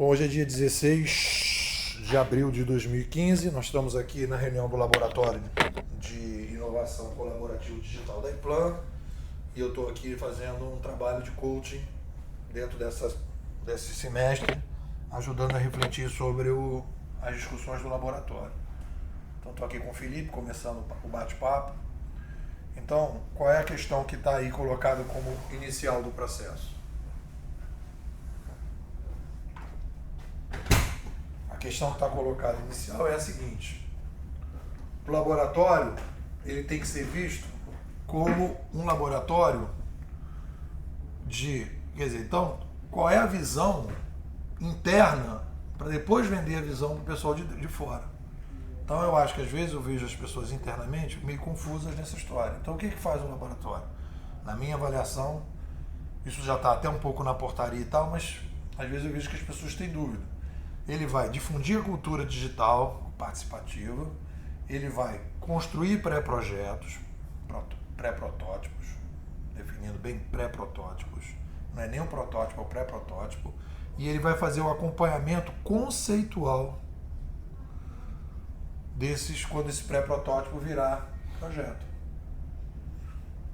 Bom, hoje é dia 16 de abril de 2015, nós estamos aqui na reunião do Laboratório de Inovação Colaborativa Digital da Iplan e eu estou aqui fazendo um trabalho de coaching dentro desse semestre, ajudando a refletir sobre as discussões do laboratório. Então estou aqui com o Felipe, começando o bate-papo. Então, qual é a questão que está aí colocada como inicial do processo? A questão que está colocada inicial é a seguinte: o laboratório ele tem que ser visto como um laboratório quer dizer, então, qual é a visão interna para depois vender a visão para o pessoal de fora. Então eu acho que às vezes eu vejo as pessoas internamente meio confusas nessa história. Então o que faz um laboratório? Na minha avaliação, isso já está até um pouco na portaria e tal, mas às vezes eu vejo que as pessoas têm dúvida. Ele vai difundir a cultura digital participativa, ele vai construir pré-projetos, pré-protótipos, definindo bem pré-protótipos, não é nem um protótipo, é um pré-protótipo, e ele vai fazer o acompanhamento conceitual quando esse pré-protótipo virar projeto.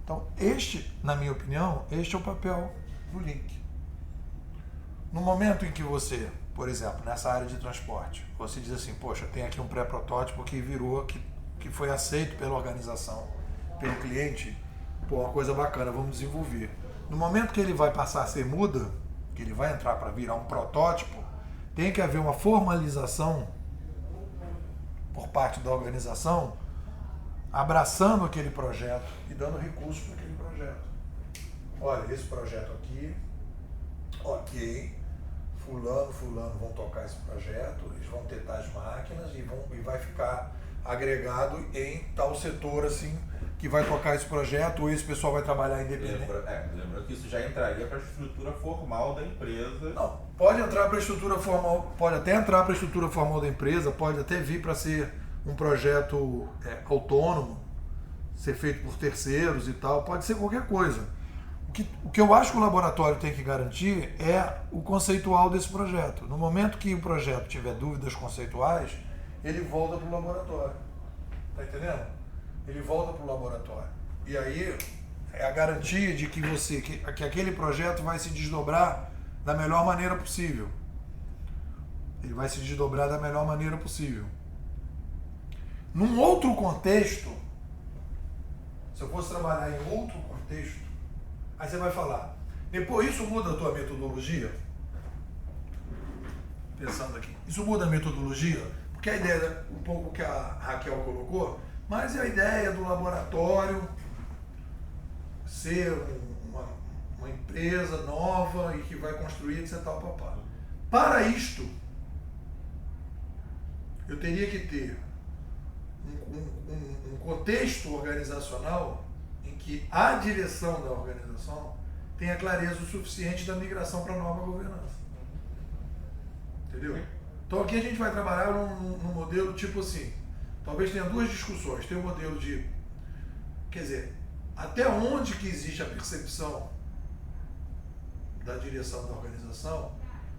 Então, na minha opinião, este é o papel do Link. No momento em que você, por exemplo, nessa área de transporte, você diz assim, poxa, tem aqui um pré-protótipo que virou, que foi aceito pela organização, pelo cliente, pô, uma coisa bacana, vamos desenvolver. No momento que ele vai passar a ser muda, que ele vai entrar para virar um protótipo, tem que haver uma formalização por parte da organização, abraçando aquele projeto e dando recursos para aquele projeto. Olha, esse projeto aqui, ok, fulano vão tocar esse projeto, eles vão ter tais máquinas e vai ficar agregado em tal setor assim, que vai tocar esse projeto, ou esse pessoal vai trabalhar independente. Lembra que isso já entraria para a estrutura formal da empresa. Não, pode entrar para a estrutura formal, pode até entrar para a estrutura formal da empresa, pode até vir para ser um projeto autônomo, ser feito por terceiros e tal, pode ser qualquer coisa. O que eu acho que o laboratório tem que garantir é o conceitual desse projeto. No momento que o projeto tiver dúvidas conceituais, ele volta para o laboratório. Tá entendendo? Ele volta para o laboratório. E aí é a garantia de que aquele projeto vai se desdobrar da melhor maneira possível. Ele vai se desdobrar da melhor maneira possível. Num outro contexto, se eu fosse trabalhar em outro contexto, aí você vai falar, depois isso muda a tua metodologia? Pensando aqui, isso muda a metodologia? Porque a ideia, um pouco que a Raquel colocou, mas é a ideia do laboratório ser uma empresa nova e que vai construir, etc. Para isto, eu teria que ter um contexto organizacional em que a direção da organização tenha clareza o suficiente da migração para a nova governança. Entendeu? Então aqui a gente vai trabalhar num modelo tipo assim, talvez tenha duas discussões. Tem o modelo quer dizer, até onde que existe a percepção da direção da organização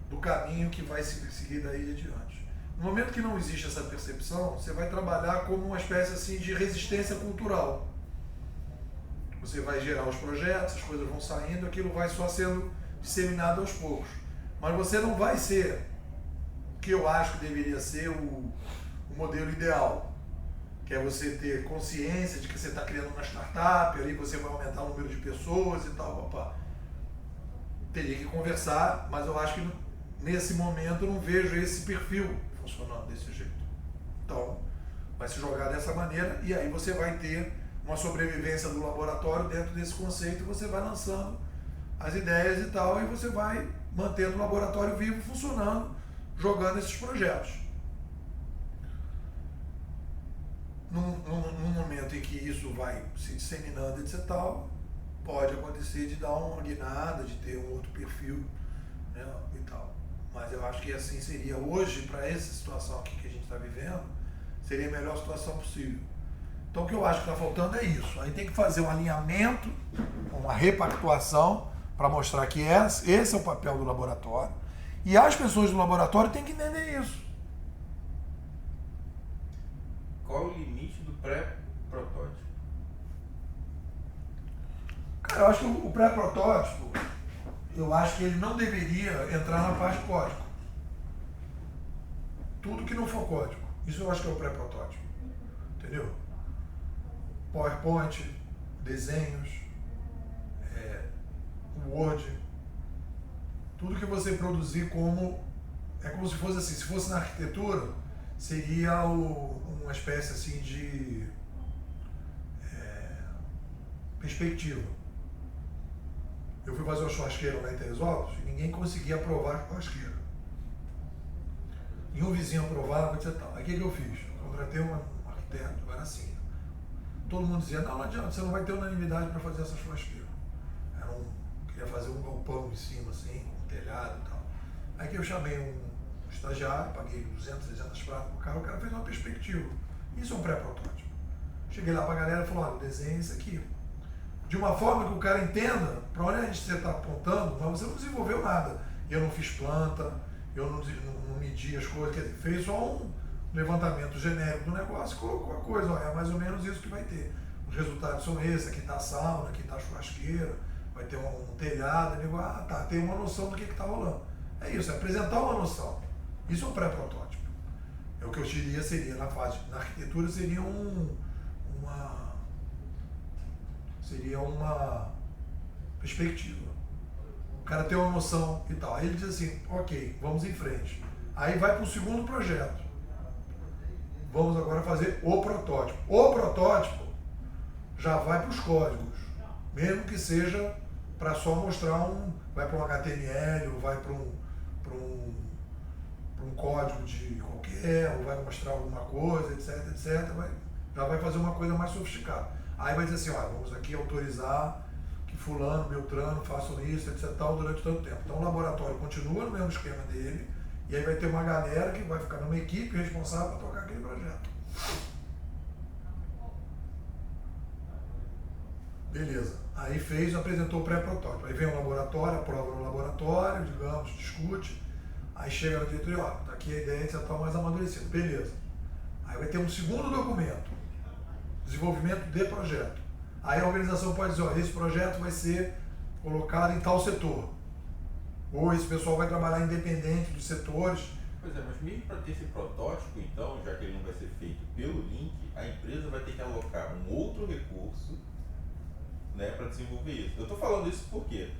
do caminho que vai se seguir daí adiante. No momento que não existe essa percepção, você vai trabalhar como uma espécie assim de resistência cultural. Você vai gerar os projetos, as coisas vão saindo, aquilo vai só sendo disseminado aos poucos. Mas você não vai ser o que eu acho que deveria ser o modelo ideal, que é você ter consciência de que você está criando uma startup, ali você vai aumentar o número de pessoas e tal, papá. Teria que conversar, mas eu acho que nesse momento eu não vejo esse perfil funcionando desse jeito. Então, vai se jogar dessa maneira e aí você vai ter uma sobrevivência do laboratório dentro desse conceito, você vai lançando as ideias e tal, e você vai mantendo o laboratório vivo, funcionando, jogando esses projetos. Num momento em que isso vai se disseminando, etc. Pode acontecer de dar uma guinada, de ter um outro perfil, né, e tal. Mas eu acho que assim seria hoje, para essa situação aqui que a gente está vivendo, seria a melhor situação possível. Então o que eu acho que está faltando é isso. Aí tem que fazer um alinhamento, uma repactuação, para mostrar que esse é o papel do laboratório E as pessoas do laboratório têm que entender isso. Qual é o limite do pré-protótipo? Cara, eu acho que o pré-protótipo, eu acho que ele não deveria entrar na parte de código. Tudo que não for código. Isso eu acho que é o pré-protótipo. Entendeu? PowerPoint, desenhos, Word, tudo que você produzir como... É como se fosse assim, se fosse na arquitetura, seria uma espécie assim de perspectiva. Eu fui fazer uma churrasqueira lá em Teresópolis e ninguém conseguia aprovar a churrasqueira. E um vizinho aprovava, etc. Aí o que eu fiz? Eu contratei um arquiteto, era assim. Todo mundo dizia, não adianta, você não vai ter unanimidade para fazer essa churrasqueira. Queria fazer um galpão em cima, assim, um telhado e tal. Aí que eu chamei um estagiário, paguei 200, 300 pratas pro cara, o cara fez uma perspectiva. Isso é um pré-protótipo. Cheguei lá pra galera e falei, olha, desenha isso aqui. De uma forma que o cara entenda para onde você está apontando, mas você não desenvolveu nada. Eu não fiz planta, eu não medi as coisas, quer dizer, fez só um levantamento genérico do negócio e colocou a coisa, ó, é mais ou menos isso que vai ter. Os resultados são esses, aqui está a sauna, aqui está a churrasqueira, vai ter um telhado, digo, tá, tem uma noção do que está rolando. É isso, é apresentar uma noção. Isso é um pré-protótipo. É o que eu diria seria na fase, na arquitetura seria uma perspectiva. O cara tem uma noção e tal. Aí ele diz assim, ok, vamos em frente. Aí vai para o segundo projeto. Vamos agora fazer o protótipo. O protótipo já vai para os códigos. Mesmo que seja para só mostrar vai para um HTML, ou vai para um código de qualquer, ou vai mostrar alguma coisa, etc. Já vai fazer uma coisa mais sofisticada. Aí vai dizer assim, olha, vamos aqui autorizar que fulano, beltrano façam isso, etc. durante tanto tempo. Então o laboratório continua no mesmo esquema dele, e aí vai ter uma galera que vai ficar numa equipe responsável para tocar aquele projeto. Beleza. Aí apresentou o pré-protótipo. Aí vem o laboratório, aprova no laboratório, digamos, discute. Aí chega no diretoria, ó, tá aqui a ideia de você estar mais amadurecido. Beleza. Aí vai ter um segundo documento, desenvolvimento de projeto. Aí a organização pode dizer, ó, esse projeto vai ser colocado em tal setor. Ou esse pessoal vai trabalhar independente dos setores. Pois é, mas mesmo para ter esse protótipo, então, já que ele não vai ser feito pelo link, a empresa vai ter que alocar um outro recurso, né, para desenvolver isso. Eu estou falando isso porque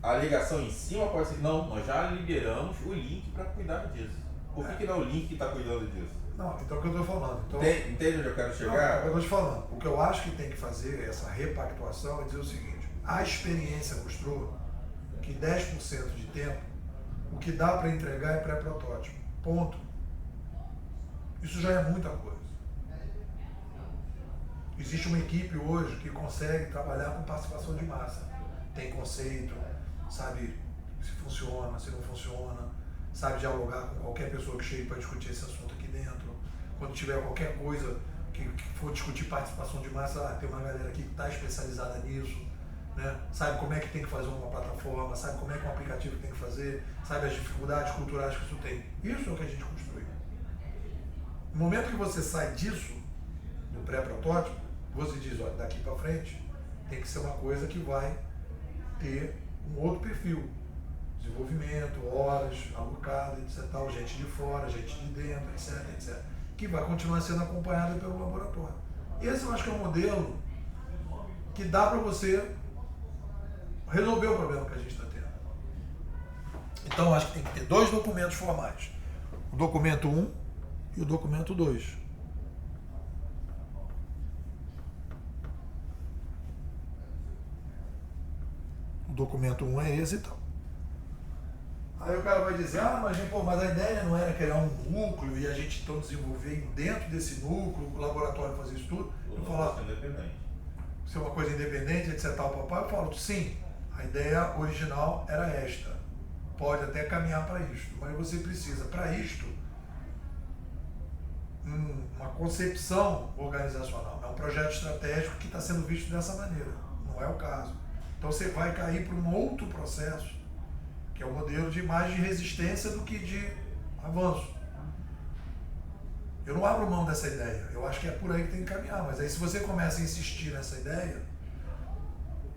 a alegação em cima pode ser, não, nós já liberamos o link para cuidar disso. Por que não é o link que está cuidando disso? Não, então é o que eu estou falando. Então, entende onde eu quero chegar? Não, eu estou te falando. O que eu acho que tem que fazer essa repactuação é dizer o seguinte, a experiência mostrou que 10% de tempo, o que dá para entregar é pré-protótipo. Ponto. Isso já é muita coisa. Existe uma equipe hoje que consegue trabalhar com participação de massa. Tem conceito, sabe se funciona, se não funciona, sabe dialogar com qualquer pessoa que chegue para discutir esse assunto aqui dentro. Quando tiver qualquer coisa que for discutir participação de massa, tem uma galera aqui que está especializada nisso, né? Sabe como é que tem que fazer uma plataforma, sabe como é que um aplicativo tem que fazer, sabe as dificuldades culturais que isso tem. Isso é o que a gente construiu. No momento que você sai disso, do pré-protótipo, você diz, olha, daqui para frente tem que ser uma coisa que vai ter um outro perfil. Desenvolvimento, horas alocadas, etc. Tal, gente de fora, gente de dentro, etc. Que vai continuar sendo acompanhada pelo laboratório. Esse eu acho que é um modelo que dá para você resolver o problema que a gente está tendo. Então eu acho que tem que ter dois documentos formais. O documento 1 e o documento 2. O documento 1 é esse e tal. Aí o cara vai dizer, mas a ideia não era criar um núcleo e a gente então desenvolver dentro desse núcleo, o laboratório fazer isso tudo. Eu falo, se é uma coisa independente, etc. Papai, eu falo, sim, a ideia original era esta. Pode até caminhar para isto, mas você precisa, para isto, uma concepção organizacional. É um projeto estratégico que está sendo visto dessa maneira. Não é o caso. Então você vai cair para um outro processo que é um modelo de mais de resistência do que de avanço. Eu não abro mão dessa ideia, eu acho que é por aí que tem que caminhar, mas aí se você começa a insistir nessa ideia,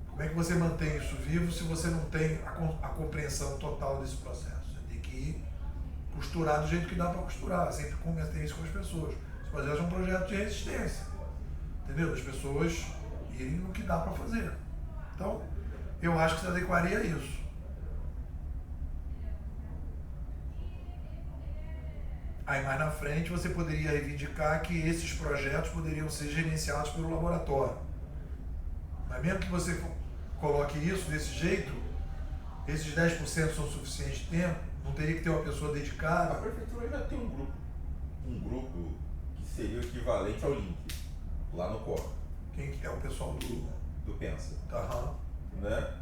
como é que você mantém isso vivo se você não tem a compreensão total desse processo? Você tem que ir costurar do jeito que dá para costurar, sempre comentei isso com as pessoas. Esse projeto é um projeto de resistência, entendeu? As pessoas irem no que dá para fazer. Então, eu acho que se adequaria a isso. Aí mais na frente você poderia reivindicar que esses projetos poderiam ser gerenciados pelo laboratório. Mas mesmo que você coloque isso desse jeito, esses 10% são suficientes de tempo, não teria que ter uma pessoa dedicada. A prefeitura já tem um grupo que seria o equivalente ao Link, lá no COR. Quem que é o pessoal do Pensa? Aham. Né?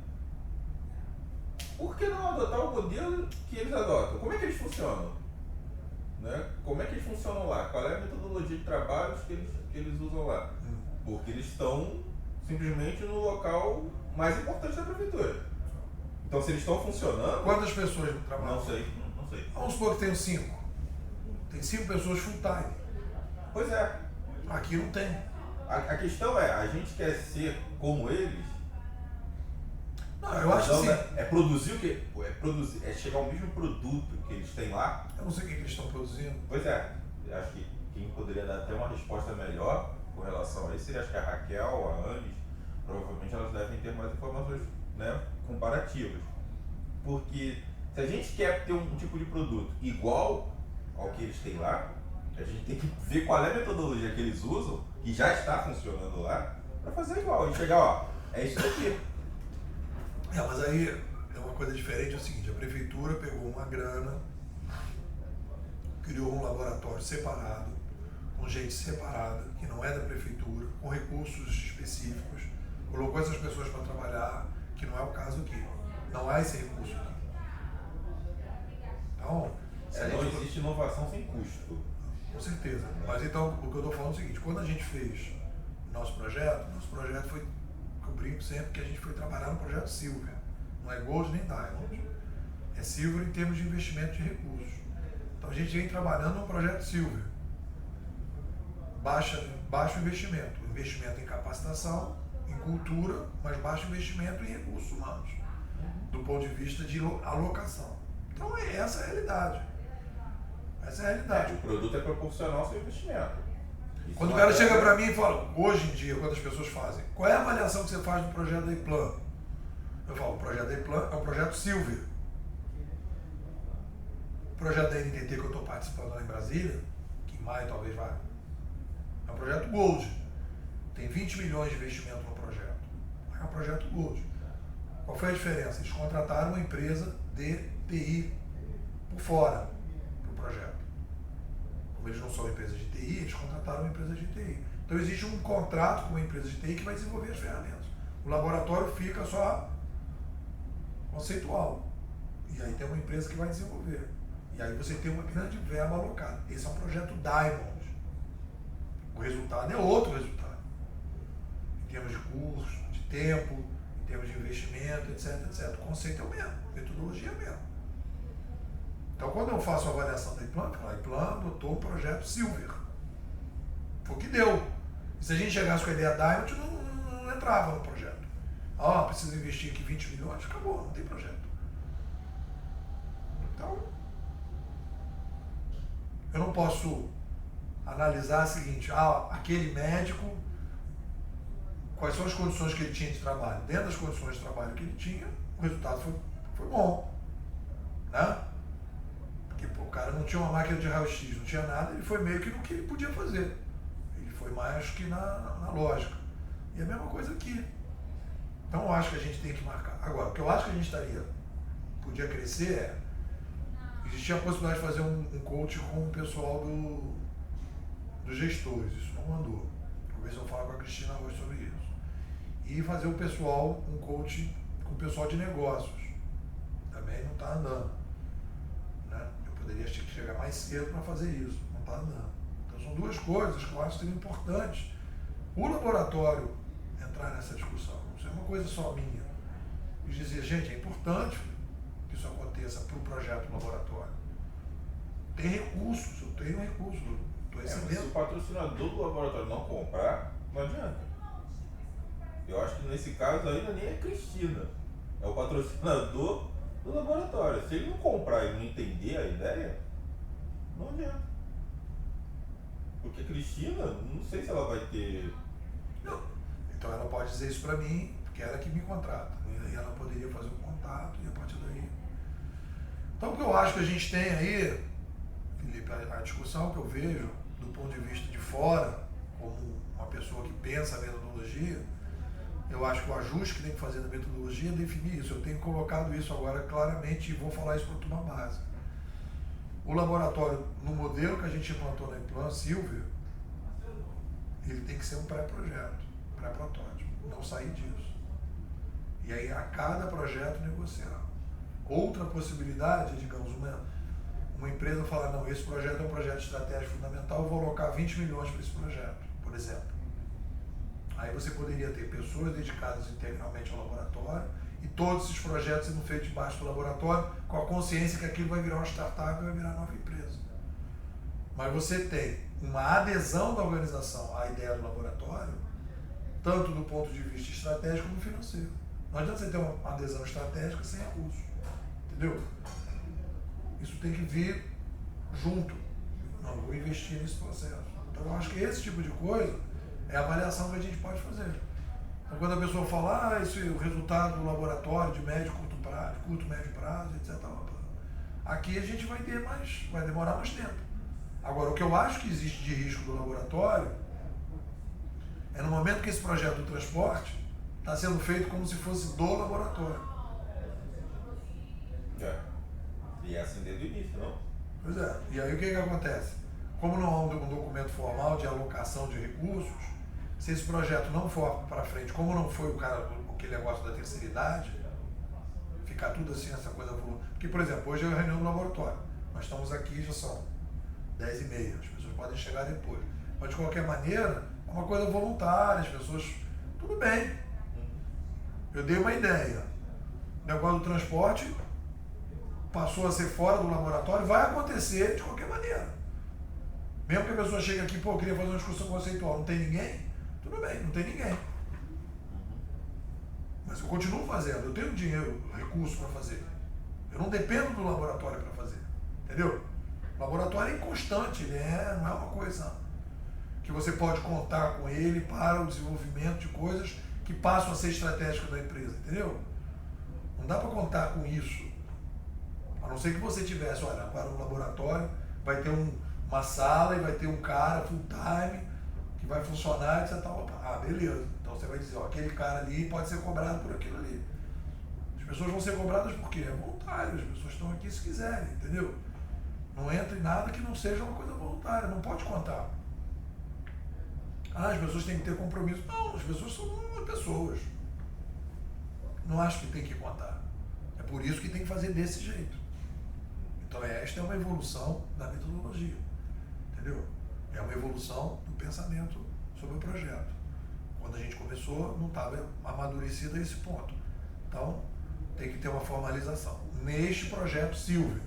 Por que não adotar o modelo que eles adotam? Como é que eles funcionam? Né? Como é que eles funcionam lá? Qual é a metodologia de trabalho que eles usam lá? Porque eles estão simplesmente no local mais importante da prefeitura. Então, se eles estão funcionando... Quantas pessoas trabalham? Não sei. Vamos supor que tem 5. Tem 5 pessoas full time. Pois é. Aqui não tem. A questão é, a gente quer ser como eles. Não, eu acho assim. É produzir o que? É chegar ao mesmo produto que eles têm lá. Eu não sei o que eles estão produzindo. Pois é. Eu acho que quem poderia dar até uma resposta melhor com relação a isso seria, acho que a Raquel, a Anis, provavelmente elas devem ter mais informações, né, comparativas. Porque se a gente quer ter um tipo de produto igual ao que eles têm lá, a gente tem que ver qual é a metodologia que eles usam, que já está funcionando lá, para fazer igual. E chegar, ó, é isso aqui. Mas aí é uma coisa diferente, é o seguinte, a prefeitura pegou uma grana, criou um laboratório separado, com gente separada, que não é da prefeitura, com recursos específicos, colocou essas pessoas para trabalhar, que não é o caso aqui. Não há esse recurso aqui. Então, não existe inovação sem custo. Com certeza. Mas então, o que eu estou falando é o seguinte, quando a gente fez nosso projeto foi, eu brinco sempre que a gente foi trabalhar no projeto Silver. Não é Gold nem Diamond. É Silver em termos de investimento de recursos. Então a gente vem trabalhando no projeto Silver. Baixo investimento. Investimento em capacitação, em cultura, mas baixo investimento em recursos humanos. Do ponto de vista de alocação. Então essa é a realidade. Essa é a realidade. O produto é proporcional ao seu investimento. Quando o cara chega para mim e fala, hoje em dia, quando as pessoas fazem, qual é a avaliação que você faz do projeto da Iplan? Eu falo, o projeto da Iplan é um projeto Silver. O projeto da NTT que eu estou participando lá em Brasília, que em maio talvez vá, é um projeto Gold. Tem 20 milhões de investimento no projeto. É um projeto Gold. Qual foi a diferença? Eles contrataram uma empresa de TI por fora do projeto. Como eles não são empresas de TI, eles contrataram uma empresa de TI. Então existe um contrato com uma empresa de TI que vai desenvolver as ferramentas. O laboratório fica só conceitual. E aí tem uma empresa que vai desenvolver. E aí você tem uma grande verba alocada. Esse é um projeto Diamond. O resultado é outro resultado. Em termos de custo, de tempo, em termos de investimento, etc, etc. O conceito é o mesmo, a metodologia é a mesma. Então, quando eu faço a avaliação da Iplan, a Iplan adotou um projeto Silver. Foi o que deu. E se a gente chegasse com a ideia Diamond, não entrava no projeto. Precisa investir aqui 20 milhões, acabou, não tem projeto. Então, eu não posso analisar o seguinte, aquele médico, quais são as condições que ele tinha de trabalho? Dentro das condições de trabalho que ele tinha, o resultado foi bom. Né? Porque o cara não tinha uma máquina de raio-x, não tinha nada, ele foi meio que no que ele podia fazer. Ele foi mais que na lógica. E a mesma coisa aqui. Então eu acho que a gente tem que marcar. Agora, o que eu acho que a gente podia crescer existia a possibilidade de fazer um coach com o pessoal dos gestores, isso não andou. Talvez eu fale com a Cristina hoje sobre isso. E fazer um coach com o pessoal de negócios. Também não está andando. Né? Eu poderia chegar mais cedo para fazer isso, não está andando. Então são duas coisas que eu acho que seriam importantes. O laboratório entrar nessa discussão, não é uma coisa só minha. E dizer, gente, é importante que isso aconteça. aconteça para o projeto do laboratório. Tem recursos, eu tenho recursos, estou Mas se recebendo. o patrocinador do laboratório não comprar, não adianta. Eu acho que nesse caso ainda nem é Cristina. É o patrocinador do laboratório. Se ele não comprar e não entender a ideia, não adianta. Porque a Cristina, não sei se ela vai ter. Não. Então ela pode dizer isso para mim, porque ela que me contrata. E aí ela poderia fazer um contato e a partir daí. Então o que eu acho que a gente tem aí, Felipe, a discussão que eu vejo do ponto de vista de fora, como uma pessoa que pensa a metodologia, eu acho que o ajuste que tem que fazer na metodologia é definir isso. Eu tenho colocado isso agora claramente e vou falar isso para a turma base. O laboratório, no modelo que a gente implantou na Implan Silvia, ele tem que ser um pré-projeto, pré-protótipo, não sair disso. E aí a cada projeto negociar. Outra possibilidade é, digamos, uma empresa falar, não, esse projeto é um projeto estratégico fundamental, eu vou alocar 20 milhões para esse projeto, por exemplo. Aí você poderia ter pessoas dedicadas integralmente ao laboratório e todos esses projetos sendo feitos debaixo do laboratório com a consciência que aquilo vai virar uma startup e vai virar nova empresa. Mas você tem uma adesão da organização à ideia do laboratório, tanto do ponto de vista estratégico como financeiro. Não adianta você ter uma adesão estratégica sem recursos, entendeu? Isso tem que vir junto. Não, vou investir nesse processo. Então eu acho que esse tipo de coisa é a avaliação que a gente pode fazer. Então quando a pessoa fala, esse é o resultado do laboratório de médio, curto prazo, curto, médio prazo, etc. Aqui a gente vai ter mais, vai demorar mais tempo. Agora, o que eu acho que existe de risco do laboratório é no momento que esse projeto do transporte está sendo feito como se fosse do laboratório. É. E é assim desde o início, não? Pois é. E aí o que acontece? Como não há um documento formal de alocação de recursos, se esse projeto não for para frente, como não foi aquele negócio da terceira idade, ficar tudo assim, essa coisa. Porque, por exemplo, hoje é a reunião do laboratório. Nós estamos aqui, já são 10h30, as pessoas podem chegar depois. Mas de qualquer maneira, é uma coisa voluntária, as pessoas. Tudo bem. Eu dei uma ideia. O negócio do transporte passou a ser fora do laboratório, vai acontecer de qualquer maneira. Mesmo que a pessoa chegue aqui, pô, eu queria fazer uma discussão conceitual, não tem ninguém? Tudo bem, não tem ninguém. Mas eu continuo fazendo, eu tenho dinheiro, recurso para fazer. Eu não dependo do laboratório para fazer. Entendeu? O laboratório é inconstante, não é uma coisa que você pode contar com ele para o desenvolvimento de coisas que passam a ser estratégicas da empresa, entendeu? Não dá para contar com isso. A não ser que você tivesse, olha, para o laboratório vai ter uma sala e vai ter um cara full time que vai funcionar, etc. Ah, beleza. Então você vai dizer, ó, aquele cara ali pode ser cobrado por aquilo ali. As pessoas vão ser cobradas por quê? É voluntário, as pessoas estão aqui se quiserem, entendeu? Não entra em nada que não seja uma coisa voluntária, não pode contar. Ah, as pessoas têm que ter compromisso. Não, as pessoas são pessoas. Não acho que tem que contar. É por isso que tem que fazer desse jeito. Então esta é uma evolução da metodologia, entendeu? É uma evolução do pensamento sobre o projeto. Quando a gente começou, não estava amadurecido a esse ponto. Então, tem que ter uma formalização. Neste projeto Silvia,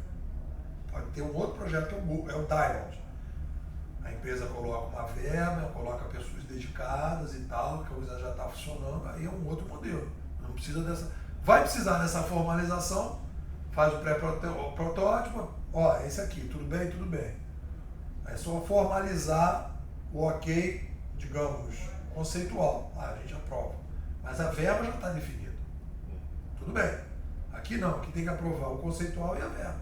pode ter um outro projeto que é o Diamond. A empresa coloca uma verba, coloca pessoas dedicadas e tal, que a coisa já está funcionando, aí é um outro modelo. Não precisa dessa. Vai precisar dessa formalização, faz o pré-protótipo, ó, esse aqui, tudo bem? Tudo bem. É só formalizar o ok, digamos, conceitual. Ah, a gente aprova. Mas a verba já está definida. Tudo bem. Aqui não, aqui tem que aprovar o conceitual e a verba.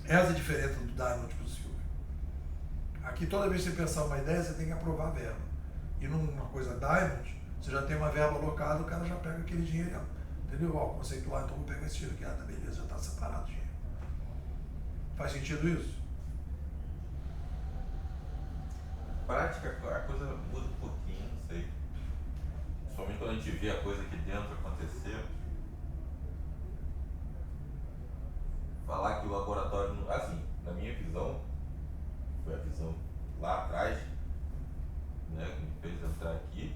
Essa é a diferença do Diamond para o Silvia. Aqui toda vez que você pensar uma ideia, você tem que aprovar a verba. E numa coisa Diamond, você já tem uma verba alocada, o cara já pega aquele dinheiro, entendeu? Ó, conceitual, então vou pegar esse dinheiro aqui, ah, tá beleza, já está separado o dinheiro. Faz sentido isso? Prática, a coisa muda um pouquinho, não sei. Somente quando a gente vê a coisa aqui dentro acontecer. Falar que o laboratório, assim, na minha visão, foi a visão lá atrás, né, que me fez entrar aqui,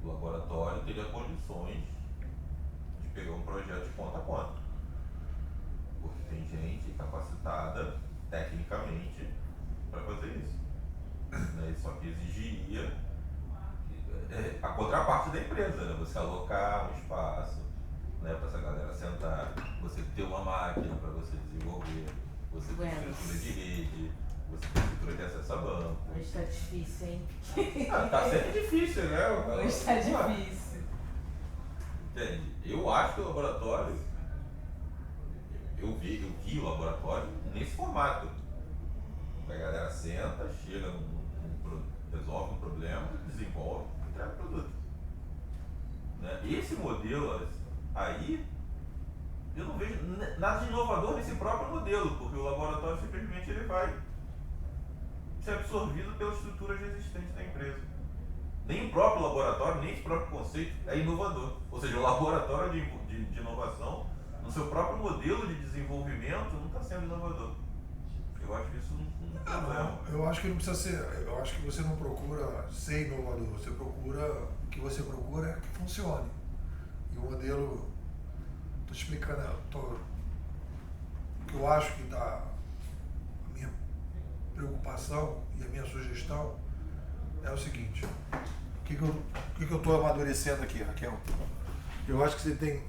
o laboratório teria condições de pegar um projeto de ponta a ponta. capacitada tecnicamente para fazer isso. Né? Só que exigiria a contraparte da empresa, né? Você alocar um espaço, né, para essa galera sentar, você ter uma máquina para você desenvolver, você ter estrutura de rede, você ter estrutura de acesso a banco. Hoje tá difícil, hein? Tá sempre difícil, né? Hoje tá difícil. Entende? Eu acho que o laboratório, eu vi o laboratório nesse formato. A galera senta, chega, resolve um problema, desenvolve, entrega o produto. Né? Esse modelo aí, eu não vejo nada de inovador nesse próprio modelo, porque o laboratório simplesmente ele vai ser absorvido pelas estruturas existentes da empresa. Nem o próprio laboratório, nem esse próprio conceito é inovador. Ou seja, o laboratório de inovação, no seu próprio modelo de desenvolvimento, não está sendo inovador. Eu acho que isso não é problema. Eu acho que não precisa ser. Eu acho que você não procura ser inovador, você procura. O que você procura é que funcione. E o modelo. Estou te explicando, o que eu acho que está. A minha preocupação e a minha sugestão é o seguinte. O que eu estou amadurecendo aqui, Raquel? Eu acho que você tem.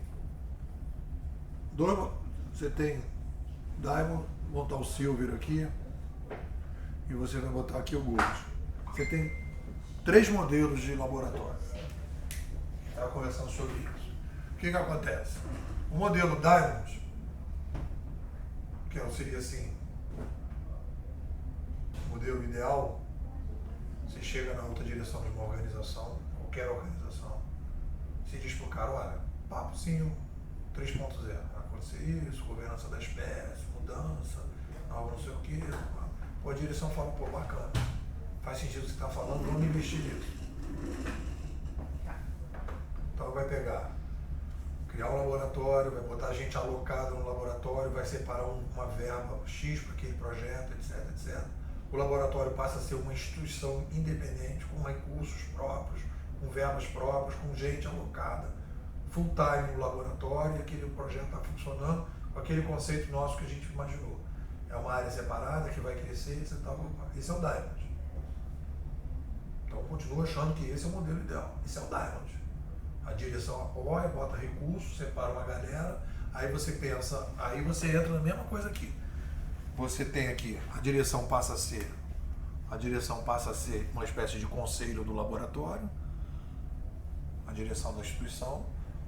Você tem Diamond, montar o Silver aqui e você vai botar aqui o Gold. Você tem 3 modelos de laboratório. Estava conversando sobre isso. O que acontece? O modelo Diamond, que seria assim, o modelo ideal, você chega na alta direção de uma organização, qualquer organização, se diz para o cara, olha, papozinho 3.0, vai acontecer isso, governança da espécie, mudança, algo não sei o que. Pô, a direção fala, pô, bacana, faz sentido o que você está falando, vamos investir nisso. Então vai pegar, criar um laboratório, vai botar gente alocada no laboratório, vai separar uma verba X para aquele projeto, etc, etc. O laboratório passa a ser uma instituição independente, com recursos próprios, com verbas próprias, com gente alocada, full time no laboratório, e aquele projeto está funcionando com aquele conceito nosso que a gente imaginou. É uma área separada que vai crescer, etc. Esse é o Diamond. Então continua achando que esse é o modelo ideal. Esse é o Diamond. A direção apoia, bota recursos, separa uma galera, aí você pensa, aí você entra na mesma coisa aqui. Você tem aqui, a direção passa a ser uma espécie de conselho do laboratório, a direção da instituição,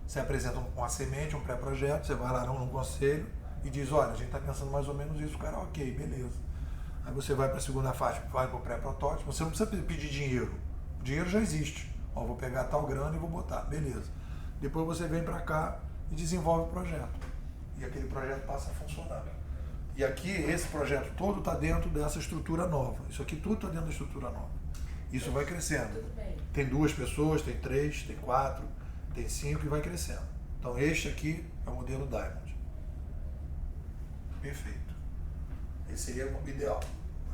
você apresenta uma semente, um pré-projeto, você vai lá num conselho e diz, olha, a gente está pensando mais ou menos isso, o cara, ok, beleza. Aí você vai para a segunda fase, vai para o pré-protótipo, você não precisa pedir dinheiro, o dinheiro já existe. Ó, vou pegar tal grana e vou botar, beleza. Depois você vem para cá e desenvolve o projeto. E aquele projeto passa a funcionar. E aqui, esse projeto todo está dentro dessa estrutura nova. Isso aqui tudo está dentro da estrutura nova. Isso vai crescendo. Tem 2 pessoas, tem 3, tem 4, tem 5 e vai crescendo. Então este aqui é o modelo Diamond. Perfeito. Esse seria o ideal.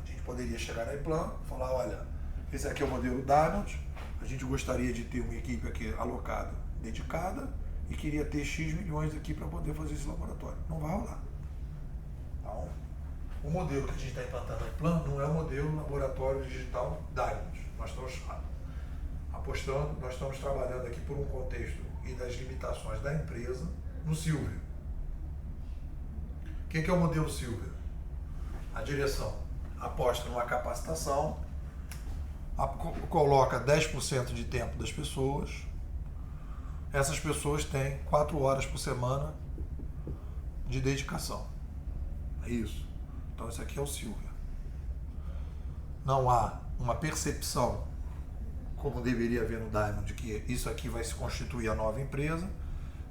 A gente poderia chegar na Implan e falar, olha, esse aqui é o modelo Diamond, a gente gostaria de ter uma equipe aqui alocada, dedicada, e queria ter X milhões aqui para poder fazer esse laboratório. Não vai rolar. Então, o modelo que a gente está implantando na Implan não é o modelo laboratório digital Diamond. Nós estamos apostando, nós estamos trabalhando aqui por um contexto e das limitações da empresa no Silver. O que é o modelo Silver? A direção aposta numa capacitação, coloca 10% de tempo das pessoas, essas pessoas têm 4 horas por semana de dedicação. É isso. Então esse aqui é o Silver. Não há uma percepção, como deveria haver no Diamond, de que isso aqui vai se constituir a nova empresa.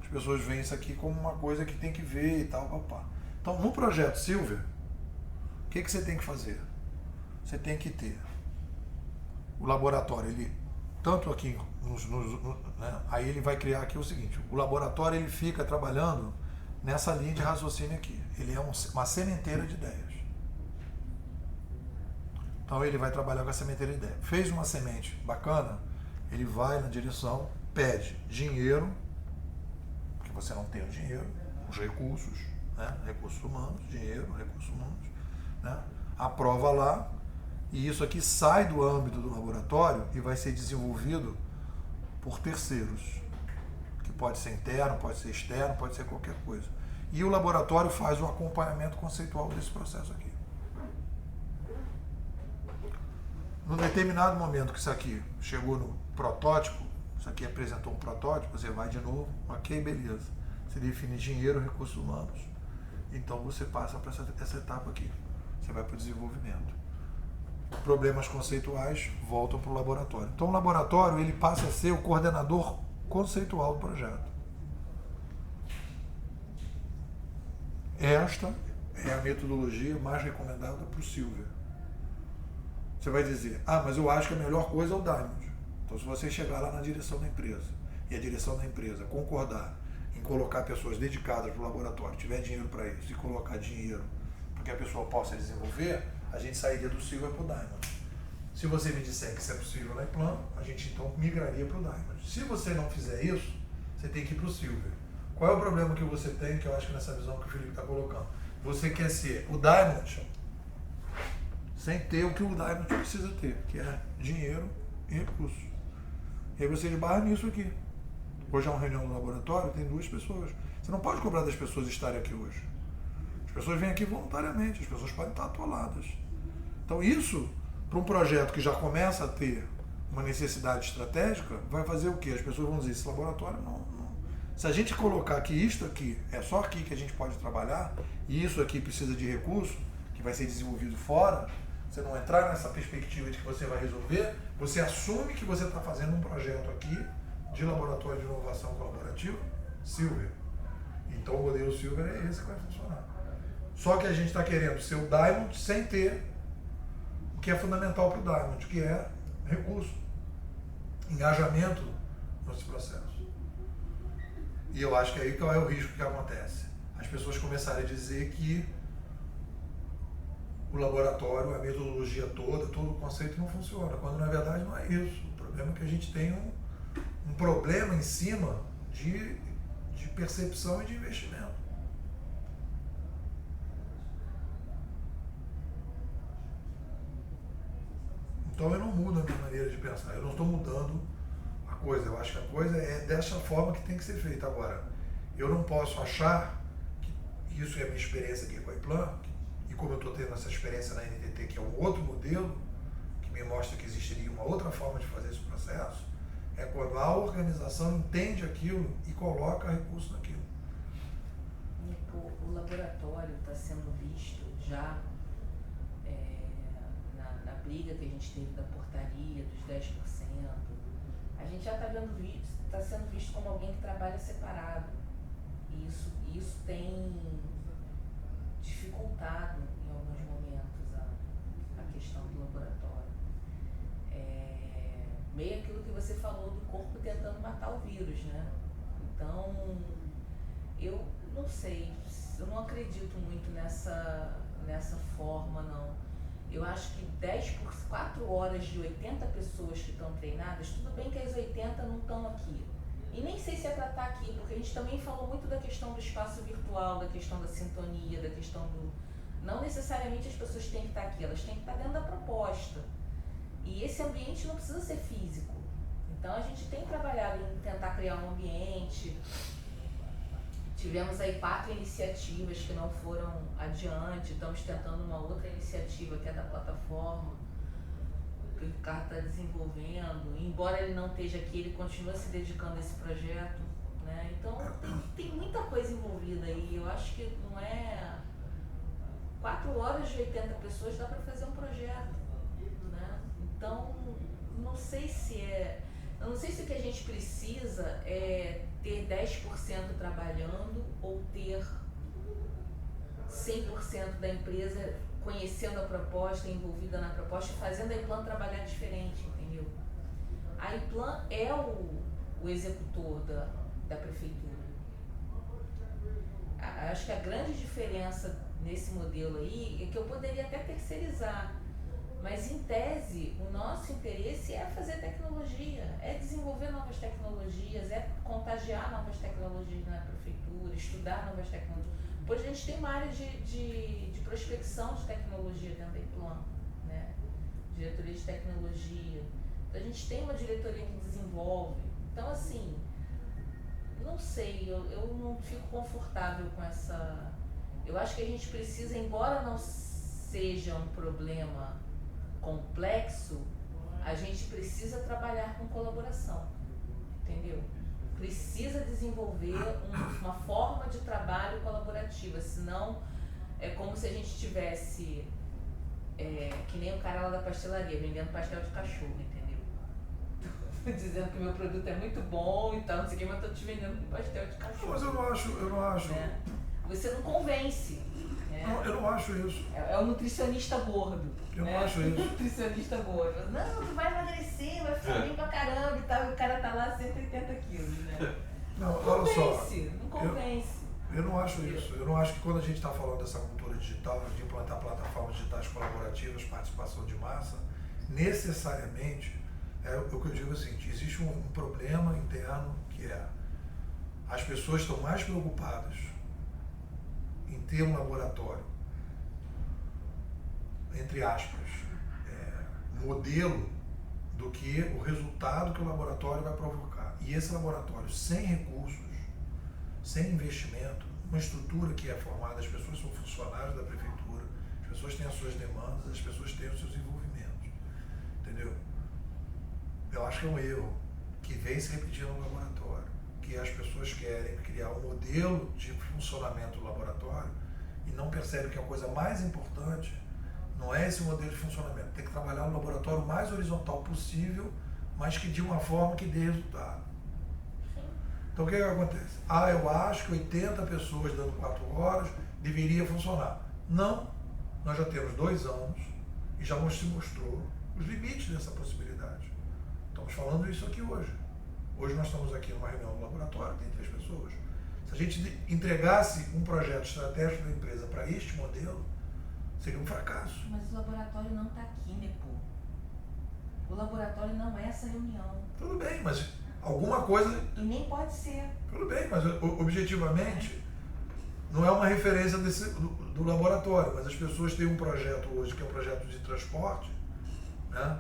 As pessoas veem isso aqui como uma coisa que tem que ver e tal, papá. Então no projeto Silver, o que você tem que fazer? Você tem que ter o laboratório, ele, tanto aqui, né, aí ele vai criar aqui o seguinte, o laboratório ele fica trabalhando nessa linha de raciocínio aqui, ele é uma sementeira de ideias. Então ele vai trabalhar com a sementeira de ideias. Fez uma semente bacana, ele vai na direção, pede dinheiro, porque você não tem o dinheiro, os recursos, né? Recursos humanos, dinheiro, recursos humanos, né? Aprova lá, e isso aqui sai do âmbito do laboratório e vai ser desenvolvido por terceiros, que pode ser interno, pode ser externo, pode ser qualquer coisa. E o laboratório faz o acompanhamento conceitual desse processo aqui. Num determinado momento que isso aqui chegou no protótipo, isso aqui apresentou um protótipo, você vai de novo, ok, beleza. Você define dinheiro, recursos humanos, então você passa para essa etapa aqui. Você vai para o desenvolvimento. Problemas conceituais voltam para o laboratório. Então o laboratório ele passa a ser o coordenador conceitual do projeto. Esta é a metodologia mais recomendada para o Silver. Você vai dizer, mas eu acho que a melhor coisa é o Diamond. Então se você chegar lá na direção da empresa e a direção da empresa concordar em colocar pessoas dedicadas para o laboratório, tiver dinheiro para isso e colocar dinheiro para que a pessoa possa desenvolver, a gente sairia do Silver para o Diamond. Se você me disser que isso é possível lá em plano, a gente então migraria para o Diamond. Se você não fizer isso, você tem que ir para o Silver. Qual é o problema que você tem, que eu acho que nessa visão que o Felipe está colocando? Você quer ser o Diamond sem ter o que o Diamond precisa ter, que é dinheiro e recursos. E aí você esbarra nisso aqui. Hoje é uma reunião no laboratório, tem 2 pessoas. Você não pode cobrar das pessoas estarem aqui hoje. As pessoas vêm aqui voluntariamente, as pessoas podem estar atoladas. Então isso, para um projeto que já começa a ter uma necessidade estratégica, vai fazer o quê? As pessoas vão dizer, esse laboratório não. Se a gente colocar que isto aqui, é só aqui que a gente pode trabalhar, e isso aqui precisa de recurso, que vai ser desenvolvido fora, você não entrar nessa perspectiva de que você vai resolver, você assume que você está fazendo um projeto aqui de laboratório de inovação colaborativa, Silver. Então o modelo Silver é esse que vai funcionar. Só que a gente está querendo ser o Diamond sem ter o que é fundamental para o Diamond, que é recurso, engajamento nesse processo. E eu acho que aí qual é o risco que acontece? As pessoas começarem a dizer que o laboratório, a metodologia toda, todo o conceito não funciona, quando na verdade não é isso. O problema é que a gente tem um problema em cima de percepção e de investimento. Então eu não mudo a minha maneira de pensar, eu não estou mudando a coisa, eu acho que a coisa é dessa forma que tem que ser feita. Agora, eu não posso achar que isso é a minha experiência aqui com a iPlan, e como eu estou tendo essa experiência na NTT, que é um outro modelo, que me mostra que existiria uma outra forma de fazer esse processo, é quando a organização entende aquilo e coloca recurso naquilo. O laboratório está sendo visto já na briga que a gente teve da portaria, dos 10%. A gente já está sendo visto como alguém que trabalha separado. E isso tem dificultado em alguns momentos a questão do laboratório. Meio aquilo que você falou do corpo tentando matar o vírus, né? Então, eu não sei, eu não acredito muito nessa forma, não. Eu acho que 10 por 4 horas de 80 pessoas que estão treinadas, tudo bem que as 80 não estão aqui. E nem sei se é para estar aqui, porque a gente também falou muito da questão do espaço virtual, da questão da sintonia, da questão do... Não necessariamente as pessoas têm que estar aqui, elas têm que estar dentro da proposta. E esse ambiente não precisa ser físico. Então a gente tem trabalhado em tentar criar um ambiente. Tivemos aí 4 iniciativas que não foram adiante, estamos tentando uma outra iniciativa que é da plataforma, que o Ricardo está desenvolvendo. Embora ele não esteja aqui, ele continua se dedicando a esse projeto, né? Então tem muita coisa envolvida aí. Eu acho que não é 4 horas de 80 pessoas dá para fazer um projeto, né? Então não sei se eu não sei se o que a gente precisa é ter 10% trabalhando ou ter 100% da empresa conhecendo a proposta, envolvida na proposta e fazendo a iPlan trabalhar diferente, entendeu? A iPlan é o executor da prefeitura. Acho que a grande diferença nesse modelo aí é que eu poderia até terceirizar, mas em tese o nosso interesse é fazer tecnologia, é desenvolver novas tecnologias, é contagiar novas tecnologias na prefeitura, estudar novas tecnologias, Depois a gente tem uma área de prospecção de tecnologia dentro da Iplan, né? Diretoria de tecnologia. Então a gente tem uma diretoria que desenvolve. Então assim, não sei, eu não fico confortável com essa... Eu acho que a gente precisa, embora não seja um problema complexo, a gente precisa trabalhar com colaboração, entendeu? Precisa desenvolver uma forma de trabalho colaborativa, senão é como se a gente tivesse, que nem o cara lá da pastelaria, vendendo pastel de cachorro, entendeu? Dizendo que o meu produto é muito bom e tal, não sei o que, mas eu tô te vendendo um pastel de cachorro. Mas eu não acho. Né? Você não convence. Né? Não, eu não acho isso. É o nutricionista gordo. Eu né? não acho isso. Nutricionista gordo. Não, tu vai emagrecer, vai ficar bem pra caramba e tal, e o cara tá lá 180 quilos, né? Não, Não olha só. não convence. Eu não acho isso. Eu não acho que quando a gente está falando dessa cultura digital, de implantar plataformas digitais colaborativas, participação de massa, necessariamente, o que eu digo é o seguinte, existe um problema interno que é as pessoas estão mais preocupadas em ter um laboratório, entre aspas, modelo, do que o resultado que o laboratório vai provocar. E esse laboratório, sem recursos, sem investimento, uma estrutura que é formada, as pessoas são funcionários da prefeitura, as pessoas têm as suas demandas, as pessoas têm os seus envolvimentos. Entendeu? Eu acho que é um erro que vem se repetindo no laboratório, que as pessoas querem criar um modelo de funcionamento do laboratório e não percebem que a coisa mais importante não é esse modelo de funcionamento. Tem que trabalhar no laboratório o mais horizontal possível, mas que de uma forma que dê resultado. Então o que acontece? Eu acho que 80 pessoas dando 4 horas deveria funcionar. Não, nós já temos 2 anos e já se mostrou os limites dessa possibilidade. Estamos falando isso aqui hoje. Hoje nós estamos aqui numa reunião no laboratório, tem 3 pessoas. Se a gente entregasse um projeto estratégico da empresa para este modelo, seria um fracasso. Mas o laboratório não está aqui, né, pô? O laboratório não é essa reunião. Tudo bem, mas alguma coisa... E nem pode ser. Tudo bem, mas objetivamente não é uma referência do laboratório, mas as pessoas têm um projeto hoje, que é um projeto de transporte, né?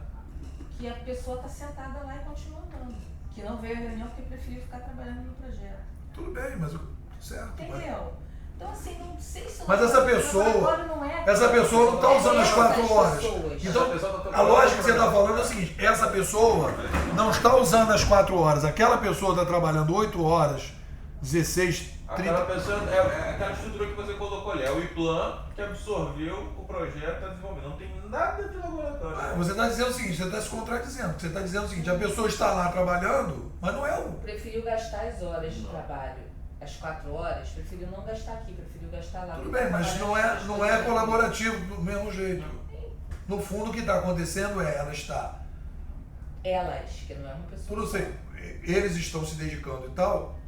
Que a pessoa está sentada lá e continua andando. Que não veio à reunião porque preferiu ficar trabalhando no projeto. Tudo bem, mas certo. Entendeu? Então assim, não sei se... Mas essa pessoa não está usando as 4 horas. Então, a lógica que você está falando é o seguinte, essa pessoa não está usando as 4 horas, aquela pessoa está trabalhando 8 horas, 16, 30... Aquela pessoa é aquela estrutura que você colocou ali, é o Iplan que absorveu o projeto, está desenvolvendo. Não tem nada de laboratório. Você está dizendo o seguinte, você está se contradizendo. Você está dizendo o seguinte, a pessoa está lá trabalhando, mas não é o... Preferiu gastar as horas de trabalho. As 4 horas, preferiu não gastar aqui, preferiu gastar lá. Tudo bem, mas não é colaborativo do mesmo jeito. No fundo, o que está acontecendo é, Elas, que não é uma pessoa. Tudo sei, eles estão se dedicando e tal,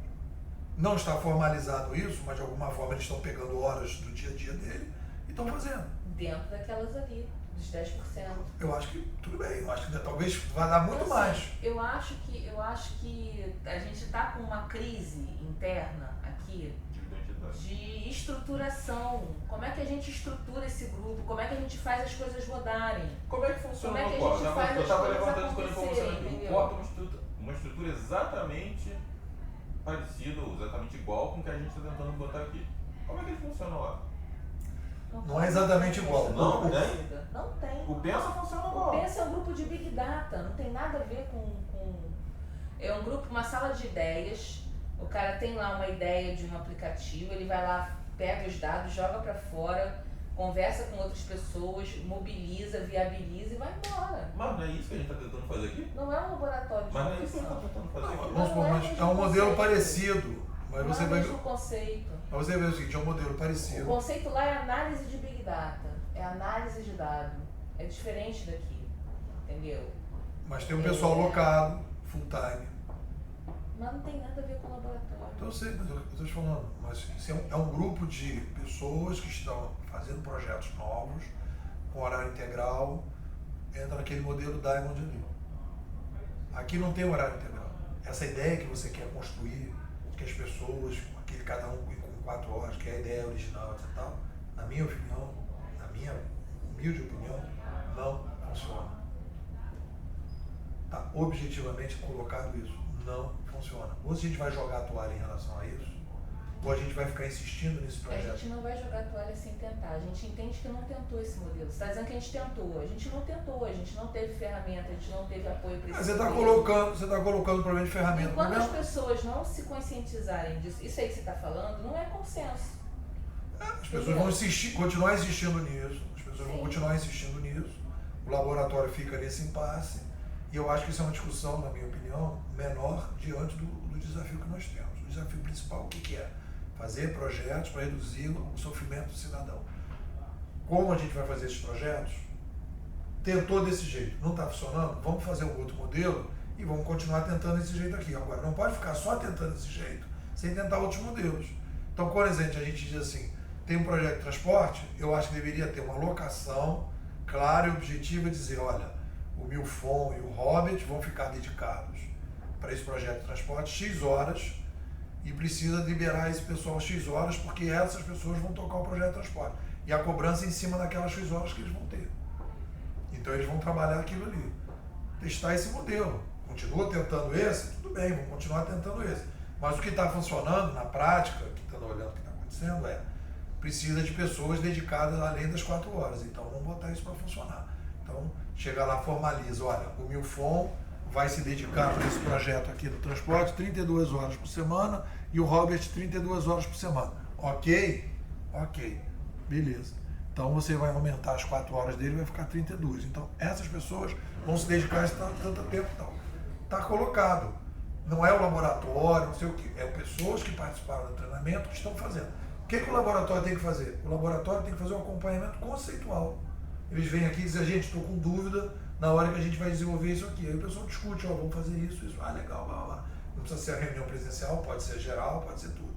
não está formalizado isso, mas de alguma forma eles estão pegando horas do dia a dia dele e estão fazendo. Dentro daquelas ali, dos 10%. Eu acho que, tudo bem, eu acho que talvez vai dar muito mais. Eu acho que a gente está com uma crise interna aqui de estruturação. Como é que a gente estrutura esse grupo? Como é que a gente faz as coisas rodarem? Como é que funciona Como é que o a gente faz Eu as estava coisas levantando quando informação aqui. acontecerem, O Corpo é uma estrutura exatamente parecida, ou exatamente igual com o que a gente está tentando botar aqui. Como é que ele funciona lá? Não é exatamente igual. Não tem? Não tem. O Pensa funciona O igual. Pensa é um grupo de Big Data, não tem nada a ver com... É um grupo, uma sala de ideias, o cara tem lá uma ideia de um aplicativo, ele vai lá, pega os dados, joga para fora, conversa com outras pessoas, mobiliza, viabiliza e vai embora. Mas não é isso que a gente está tentando fazer aqui? Não é um laboratório de Mas não é isso que a gente inovação. está tentando fazer aqui. Vamos supor, mas é um modelo parecido. Mas Não você é o vai mesmo conceito. Mas você vê o seguinte, é um modelo O parecido. conceito lá é análise de Big Data, é análise de dado. É diferente daqui, entendeu? Mas tem um pessoal locado, full time. Mas não tem nada a ver com o laboratório. Então eu sei, mas eu estou te falando, mas isso é um grupo de pessoas que estão fazendo projetos novos, com horário integral, entra naquele modelo Diamond ali. Aqui não tem horário integral. Essa ideia que você quer construir, que as pessoas, cada um com 4 horas, que é a ideia original, etc. Tal, na minha opinião, na minha humilde opinião, não funciona. Está objetivamente colocado isso. Não funciona. Ou a gente vai jogar a toalha em relação a isso, ou a gente vai ficar insistindo nesse projeto. A gente não vai jogar a toalha sem tentar. A gente entende que não tentou esse modelo. Você está dizendo que a gente tentou. A gente não tentou, a gente não teve ferramenta, a gente não teve apoio para esse Você está modelo. colocando o problema de ferramenta. Enquanto as pessoas não se conscientizarem disso, isso aí que você está falando, não é consenso. As pessoas vão continuar insistindo nisso, o laboratório fica nesse impasse, e eu acho que isso é uma discussão, na minha opinião, menor diante do desafio que nós temos. O desafio principal, o que é? Fazer projetos para reduzir o sofrimento do cidadão. Como a gente vai fazer esses projetos? Tentou desse jeito, não está funcionando? Vamos fazer um outro modelo e vamos continuar tentando desse jeito aqui. Agora, não pode ficar só tentando desse jeito, sem tentar outros modelos. Então, por exemplo, a gente diz assim, tem um projeto de transporte, eu acho que deveria ter uma locação clara e objetiva, dizer, olha, o Milfon e o Hobbit vão ficar dedicados para esse projeto de transporte X horas e precisa liberar esse pessoal X horas porque essas pessoas vão tocar o projeto de transporte. E a cobrança em cima daquelas X horas que eles vão ter. Então eles vão trabalhar aquilo ali. Testar esse modelo. Continua tentando esse? Tudo bem, vamos continuar tentando esse. Mas o que está funcionando na prática, que está olhando o que está acontecendo, precisa de pessoas dedicadas além das 4 horas. Então vamos botar isso para funcionar. Então chega lá, formaliza, olha, o Milfon vai se dedicar para esse projeto aqui do transporte 32 horas por semana e o Robert 32 horas por semana. Ok? Ok. Beleza. Então você vai aumentar as 4 horas dele e vai ficar 32. Então essas pessoas vão se dedicar a esse tanto tempo. Então, está colocado. Não é o laboratório, não sei o quê. É pessoas que participaram do treinamento que estão fazendo. O que o laboratório tem que fazer? O laboratório tem que fazer um acompanhamento conceitual. Eles vêm aqui e dizem, gente, estou com dúvida na hora que a gente vai desenvolver isso aqui. Aí o pessoal discute, vamos fazer isso. Legal, blá, blá. Não precisa ser a reunião presencial, pode ser geral, pode ser tudo.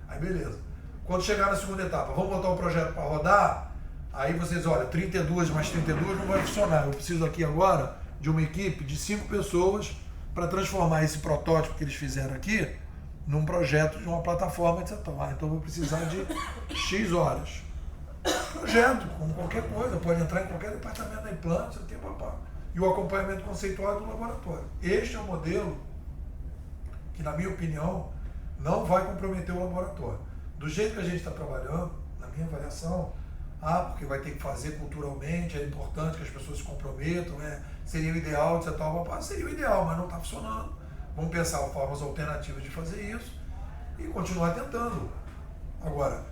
Aí beleza. Quando chegar na segunda etapa, vamos botar o projeto para rodar, aí vocês, olha, 32 mais 32 não vai funcionar. Eu preciso aqui agora de uma equipe de 5 pessoas para transformar esse protótipo que eles fizeram aqui num projeto de uma plataforma, etc. Então eu vou precisar de X horas. Projeto, como qualquer coisa, pode entrar em qualquer departamento da implante, etc. E o acompanhamento conceitual do laboratório. Este é um modelo que, na minha opinião, não vai comprometer o laboratório. Do jeito que a gente está trabalhando, na minha avaliação, porque vai ter que fazer culturalmente, é importante que as pessoas se comprometam, seria o ideal, etc. Seria o ideal, mas não está funcionando. Vamos pensar formas alternativas de fazer isso e continuar tentando. Agora,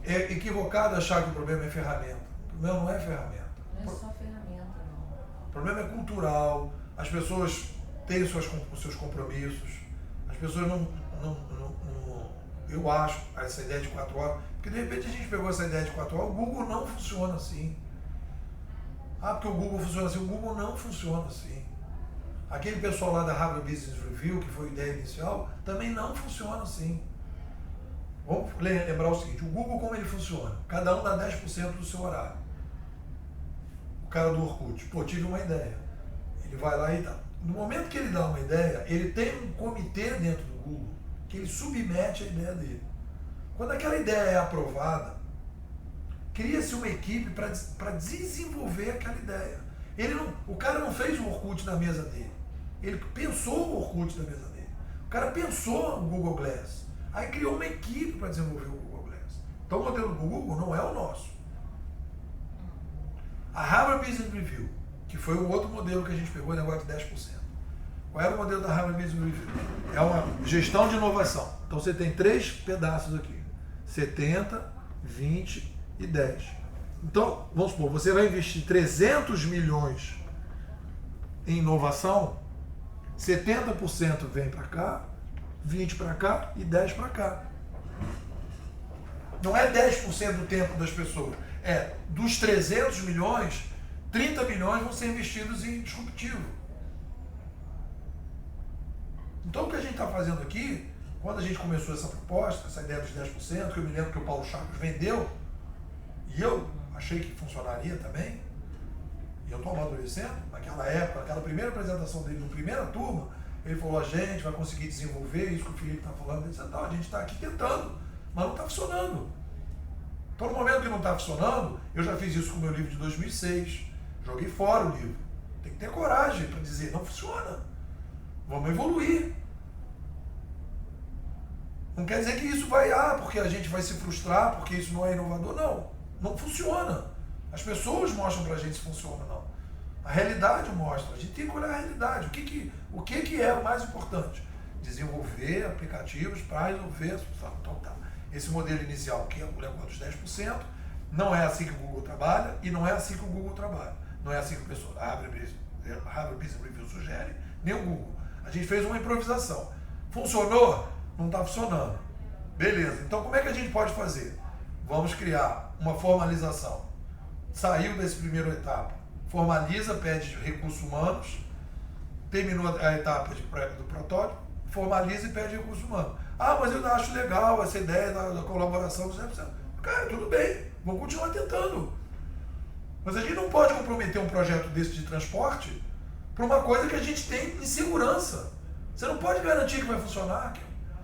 é equivocado achar que o problema é ferramenta. O problema não é ferramenta. Não é só ferramenta, não. O problema é cultural, as pessoas têm os seus compromissos, as pessoas não eu acho, essa ideia de 4 horas, porque de repente a gente pegou essa ideia de 4 horas, o Google não funciona assim. Porque o Google funciona assim, o Google não funciona assim. Aquele pessoal lá da Harvard Business Review, que foi a ideia inicial, também não funciona assim. Vamos lembrar o seguinte, o Google como ele funciona? Cada um dá 10% do seu horário. O cara do Orkut, tive uma ideia. Ele vai lá e dá. No momento que ele dá uma ideia, ele tem um comitê dentro do Google que ele submete a ideia dele. Quando aquela ideia é aprovada, cria-se uma equipe para desenvolver aquela ideia. O cara não fez o Orkut na mesa dele. Ele pensou o Orkut na mesa dele. O cara pensou o Google Glass. Aí criou uma equipe para desenvolver o Google Glass. Então o modelo do Google não é o nosso. A Harvard Business Review, que foi o outro modelo que a gente pegou, o negócio de 10%. Qual era o modelo da Harvard Business Review? É uma gestão de inovação. Então você tem 3 pedaços aqui. 70, 20 e 10. Então, vamos supor, você vai investir 300 milhões em inovação, 70% vem para cá, 20 para cá e 10 para cá. Não é 10% do tempo das pessoas. Dos 300 milhões, 30 milhões vão ser investidos em disruptivo. Então o que a gente está fazendo aqui, quando a gente começou essa proposta, essa ideia dos 10%, que eu me lembro que o Paulo Chaves vendeu, e eu achei que funcionaria também, e eu estou amadurecendo, naquela época, aquela primeira apresentação dele, na primeira turma, Ele falou, a gente vai conseguir desenvolver isso que o Felipe está falando. Ele disse, não, a gente está aqui tentando, mas não está funcionando. Então, no momento que não está funcionando, eu já fiz isso com o meu livro de 2006. Joguei fora o livro. Tem que ter coragem para dizer, não funciona. Vamos evoluir. Não quer dizer que isso vai, porque a gente vai se frustrar, porque isso não é inovador. Não, não funciona. As pessoas mostram para a gente se funciona, não. A realidade mostra. A gente tem que olhar a realidade. O que é o mais importante? Desenvolver aplicativos para resolver esse modelo inicial, que é o negócio dos 10%. Não é assim que o Google trabalha e não é assim que o Google trabalha. Não é assim que o pessoal Harvard Business Review sugere, nem o Google. A gente fez uma improvisação. Funcionou? Não está funcionando. Beleza, então como é que a gente pode fazer? Vamos criar uma formalização. Saiu desse primeiro etapa, formaliza, pede recursos humanos, terminou a etapa do protótipo, formaliza e pede recursos humanos. Mas eu acho legal essa ideia da colaboração dos 10%. Cara, tudo bem, vamos continuar tentando. Mas a gente não pode comprometer um projeto desse de transporte para uma coisa que a gente tem insegurança. Você não pode garantir que vai funcionar.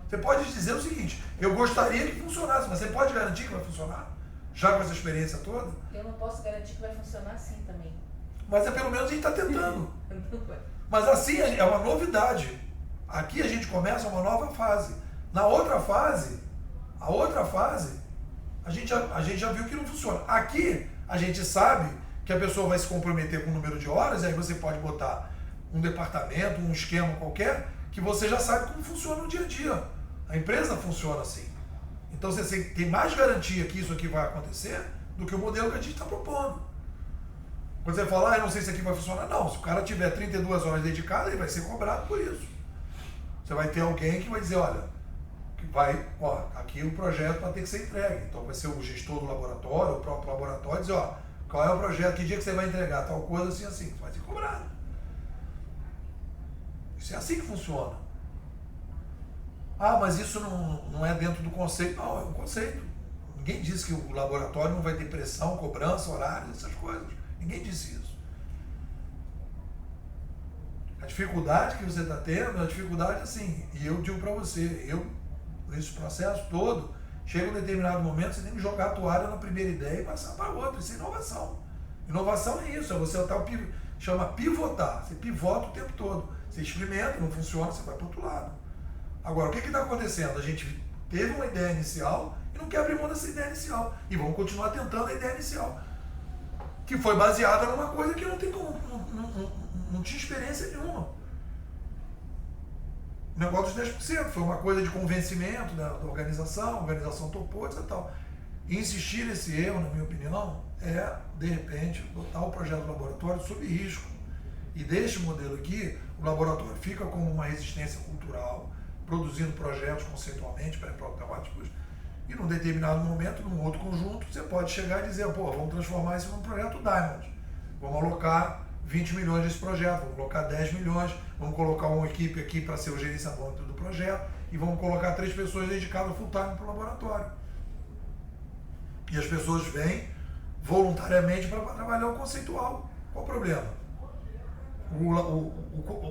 Você pode dizer o seguinte, eu gostaria que funcionasse, mas você pode garantir que vai funcionar? Já com essa experiência toda? Eu não posso garantir que vai funcionar assim também. Mas pelo menos a gente está tentando. Mas assim é uma novidade. Aqui a gente começa uma nova fase. Na outra fase, a gente já viu que não funciona. Aqui a gente sabe que a pessoa vai se comprometer com o número de horas, e aí você pode botar um departamento, um esquema qualquer, que você já sabe como funciona no dia a dia. A empresa funciona assim. Então você tem mais garantia que isso aqui vai acontecer do que o modelo que a gente está propondo. Quando você fala, eu não sei se aqui vai funcionar, não. Se o cara tiver 32 horas dedicadas, ele vai ser cobrado por isso. Você vai ter alguém que vai dizer, olha, aqui o projeto vai ter que ser entregue. Então vai ser o gestor do laboratório, o próprio laboratório, dizer, qual é o projeto, que dia que você vai entregar, tal coisa, assim, assim. Você vai ser cobrado. Isso é assim que funciona. Mas isso não é dentro do conceito. Não, é um conceito. Ninguém disse que o laboratório não vai ter pressão, cobrança, horários, essas coisas. Ninguém disse isso. A dificuldade que você está tendo é a dificuldade assim. E eu digo para você, nesse processo todo, chega um determinado momento, você tem que jogar a toalha na primeira ideia e passar para outra. Isso é inovação. Inovação é isso, é você chama pivotar. Você pivota o tempo todo. Você experimenta, não funciona, você vai para o outro lado. Agora, o que está acontecendo? A gente teve uma ideia inicial e não quer abrir mão dessa ideia inicial. E vamos continuar tentando a ideia inicial. Que foi baseada numa coisa que não tem como, não tinha experiência nenhuma. O negócio dos 10% foi uma coisa de convencimento da organização, a organização topou, etc. Tal. E insistir nesse erro, na minha opinião, é, de repente, botar o projeto do laboratório sob risco. E deste modelo aqui, o laboratório fica como uma resistência cultural, produzindo projetos conceitualmente pré-protótipos, e num determinado momento, num outro conjunto, você pode chegar e dizer, vamos transformar isso num projeto Diamond. Vamos alocar 20 milhões desse projeto, vamos colocar 10 milhões, vamos colocar uma equipe aqui para ser o gerenciamento do projeto, e vamos colocar 3 pessoas dedicadas full time para o laboratório. E as pessoas vêm voluntariamente para trabalhar o conceitual. Qual o problema?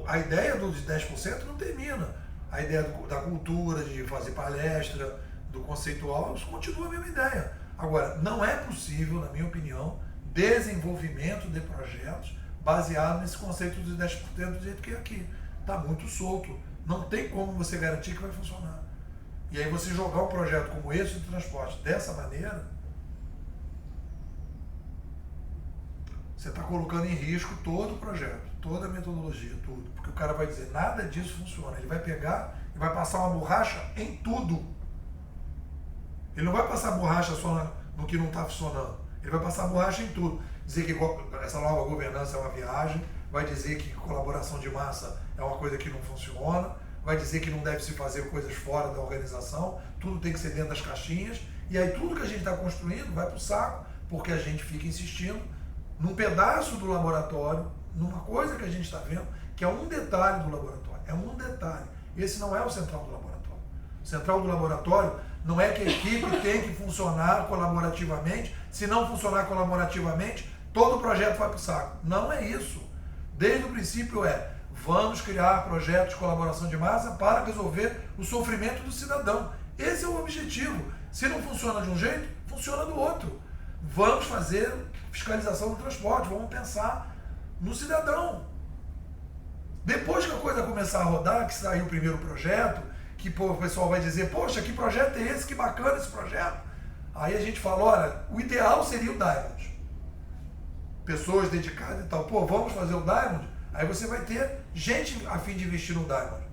A ideia dos 10% não termina. A ideia da cultura, de fazer palestra, do conceitual, isso continua a mesma ideia. Agora, não é possível, na minha opinião, desenvolvimento de projetos baseado nesse conceito dos 10% do jeito que é aqui. Está muito solto. Não tem como você garantir que vai funcionar. E aí você jogar um projeto como esse de transporte dessa maneira, você está colocando em risco todo o projeto, toda a metodologia, tudo. Porque o cara vai dizer, nada disso funciona. Ele vai pegar e vai passar uma borracha em tudo. Ele não vai passar borracha só no que não está funcionando. Ele vai passar borracha em tudo. Dizer que essa nova governança é uma viagem, vai dizer que colaboração de massa é uma coisa que não funciona, vai dizer que não deve se fazer coisas fora da organização, tudo tem que ser dentro das caixinhas, e aí tudo que a gente está construindo vai para o saco, porque a gente fica insistindo num pedaço do laboratório, numa coisa que a gente está vendo, que é um detalhe do laboratório. É um detalhe. Esse não é o central do laboratório. O central do laboratório não é que a equipe tem que funcionar colaborativamente. Se não funcionar colaborativamente, todo o projeto vai para o saco. Não é isso. Desde o princípio Vamos criar projetos de colaboração de massa para resolver o sofrimento do cidadão. Esse é o objetivo. Se não funciona de um jeito, funciona do outro. Vamos fazer fiscalização do transporte, vamos pensar no cidadão. Depois que a coisa começar a rodar, que sair o primeiro projeto, que o pessoal vai dizer, poxa, que projeto é esse? Que bacana esse projeto. Aí a gente fala, olha, o ideal seria o Diamond. Pessoas dedicadas e tal. Pô, vamos fazer o Diamond? Aí você vai ter gente a fim de investir no Diamond.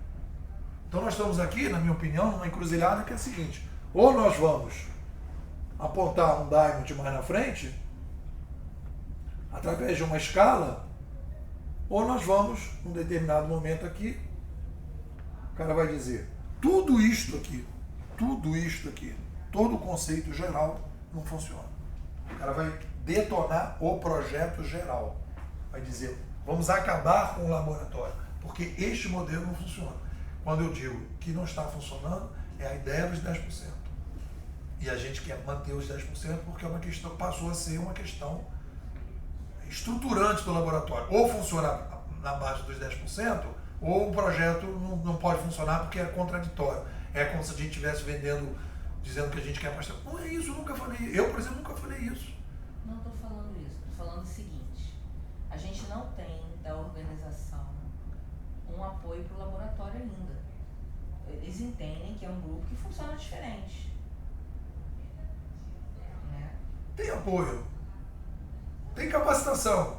Então nós estamos aqui, na minha opinião, numa encruzilhada que é a seguinte. Ou nós vamos apontar um Diamond mais na frente, através de uma escala, ou nós vamos, num determinado momento aqui, o cara vai dizer, tudo isto aqui, todo o conceito geral não funciona. O cara vai detonar o projeto geral. Vai dizer, vamos acabar com o laboratório, porque este modelo não funciona. Quando eu digo que não está funcionando, é a ideia dos 10%. E a gente quer manter os 10% porque é uma questão, passou a ser uma questão estruturante do laboratório. Ou funciona na base dos 10%, ou o projeto não pode funcionar porque é contraditório. É como se a gente estivesse vendendo, dizendo que a gente quer pastel. Não é isso, eu nunca falei. Eu, por exemplo, nunca falei isso. Não estou falando isso, estou falando o seguinte. A gente não tem da organização um apoio para o laboratório ainda. Eles entendem que é um grupo que funciona diferente. Né? Tem apoio, tem capacitação,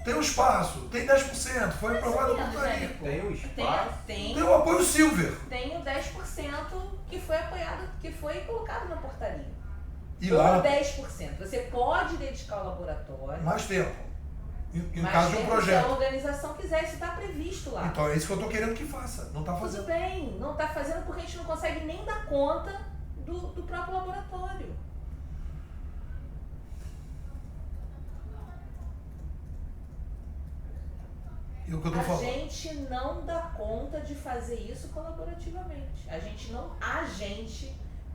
tem um espaço, tem 10%, foi aprovado a portaria. Tem um espaço. Tem o apoio Silver. Tem o 10% que foi apoiado, que foi colocado na portaria. E Ou lá, 10%. Você pode dedicar ao laboratório. mais tempo. Em Mas caso de um se a projeto. organização quiser, isso está previsto lá. Então é isso que eu estou querendo que faça. Não está Tudo fazendo. bem, não está fazendo porque a gente não consegue nem dar conta do próprio laboratório. E o que eu estou A falando? gente não dá conta de fazer isso colaborativamente. A gente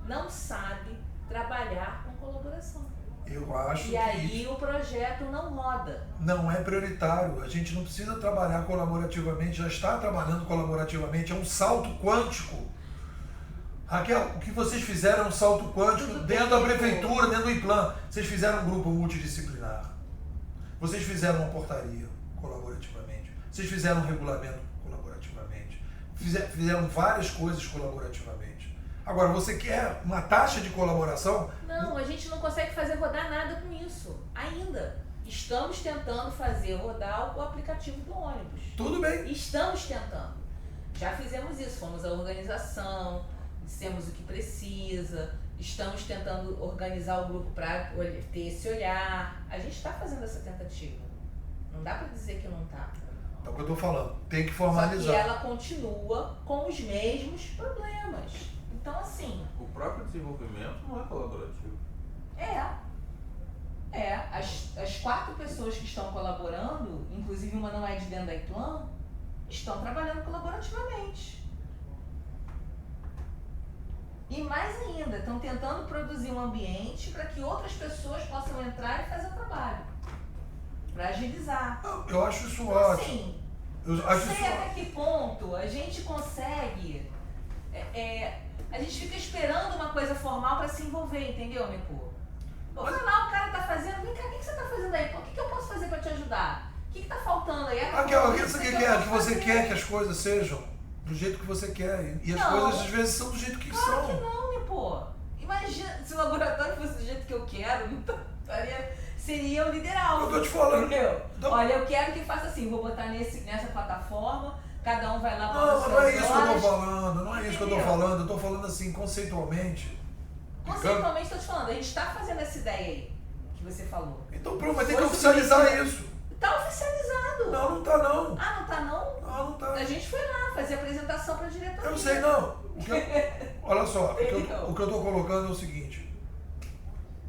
não sabe trabalhar com colaboração. Eu acho E que aí isso o projeto não roda. não é prioritário. A gente não precisa trabalhar colaborativamente, já está trabalhando colaborativamente. É um salto quântico. Raquel, o que vocês fizeram é um salto quântico Tudo dentro da bem, prefeitura, dentro do IPLAN. Vocês fizeram um grupo multidisciplinar. Vocês fizeram uma portaria colaborativamente. Vocês fizeram um regulamento colaborativamente. Fizeram várias coisas colaborativamente. Agora, você quer uma taxa de colaboração? Não, a gente não consegue fazer rodar nada com isso ainda. Estamos tentando fazer rodar o aplicativo do ônibus. Tudo bem. Estamos tentando. Já fizemos isso, fomos à organização, dissemos o que precisa, estamos tentando organizar o grupo para ter esse olhar. A gente está fazendo essa tentativa. Não dá para dizer que não está. É o que eu estou falando. Tem que Só formalizar. que ela continua com os mesmos problemas. Então, assim, O próprio desenvolvimento não é colaborativo. as 4 pessoas que estão colaborando, inclusive uma não é de dentro da IPLAN, estão trabalhando colaborativamente. E mais ainda, estão tentando produzir um ambiente para que outras pessoas possam entrar e fazer o trabalho. Para agilizar. Eu acho isso ótimo. Assim, Eu não acho sei isso até ótimo. que ponto a gente consegue... a gente fica esperando uma coisa formal para se envolver, entendeu, Mico? Vai lá, o cara tá fazendo, vem cá, o que você tá fazendo aí? Pô, o que eu posso fazer para te ajudar? O que tá faltando aí? Raquel, o que você eu quer? posso Que você fazer? quer que as coisas sejam do jeito que você quer. E as Não. coisas às vezes são do jeito que Claro são. que não, né, pô? Imagina, se o laboratório fosse do jeito que eu quero, então, seria o liderar. Eu tô te falando. Entendeu? Então- Olha, eu quero que faça assim, vou botar nessa plataforma, cada um vai lá para Não, as mas não é suas isso que eu tô horas. falando. Não é isso que eu tô Entendeu? falando. Eu tô falando assim, conceitualmente. Conceitualmente, estou te falando, a gente está fazendo essa ideia aí, que você falou. Então pronto, mas tem que Foi oficializar suficiente. isso. Tá oficializado. Não, não tá não. Ah, não tá não? Não, não tá. A gente foi lá fazer a apresentação para a diretoria. Eu não sei não. Olha só, o que eu tô colocando é o seguinte.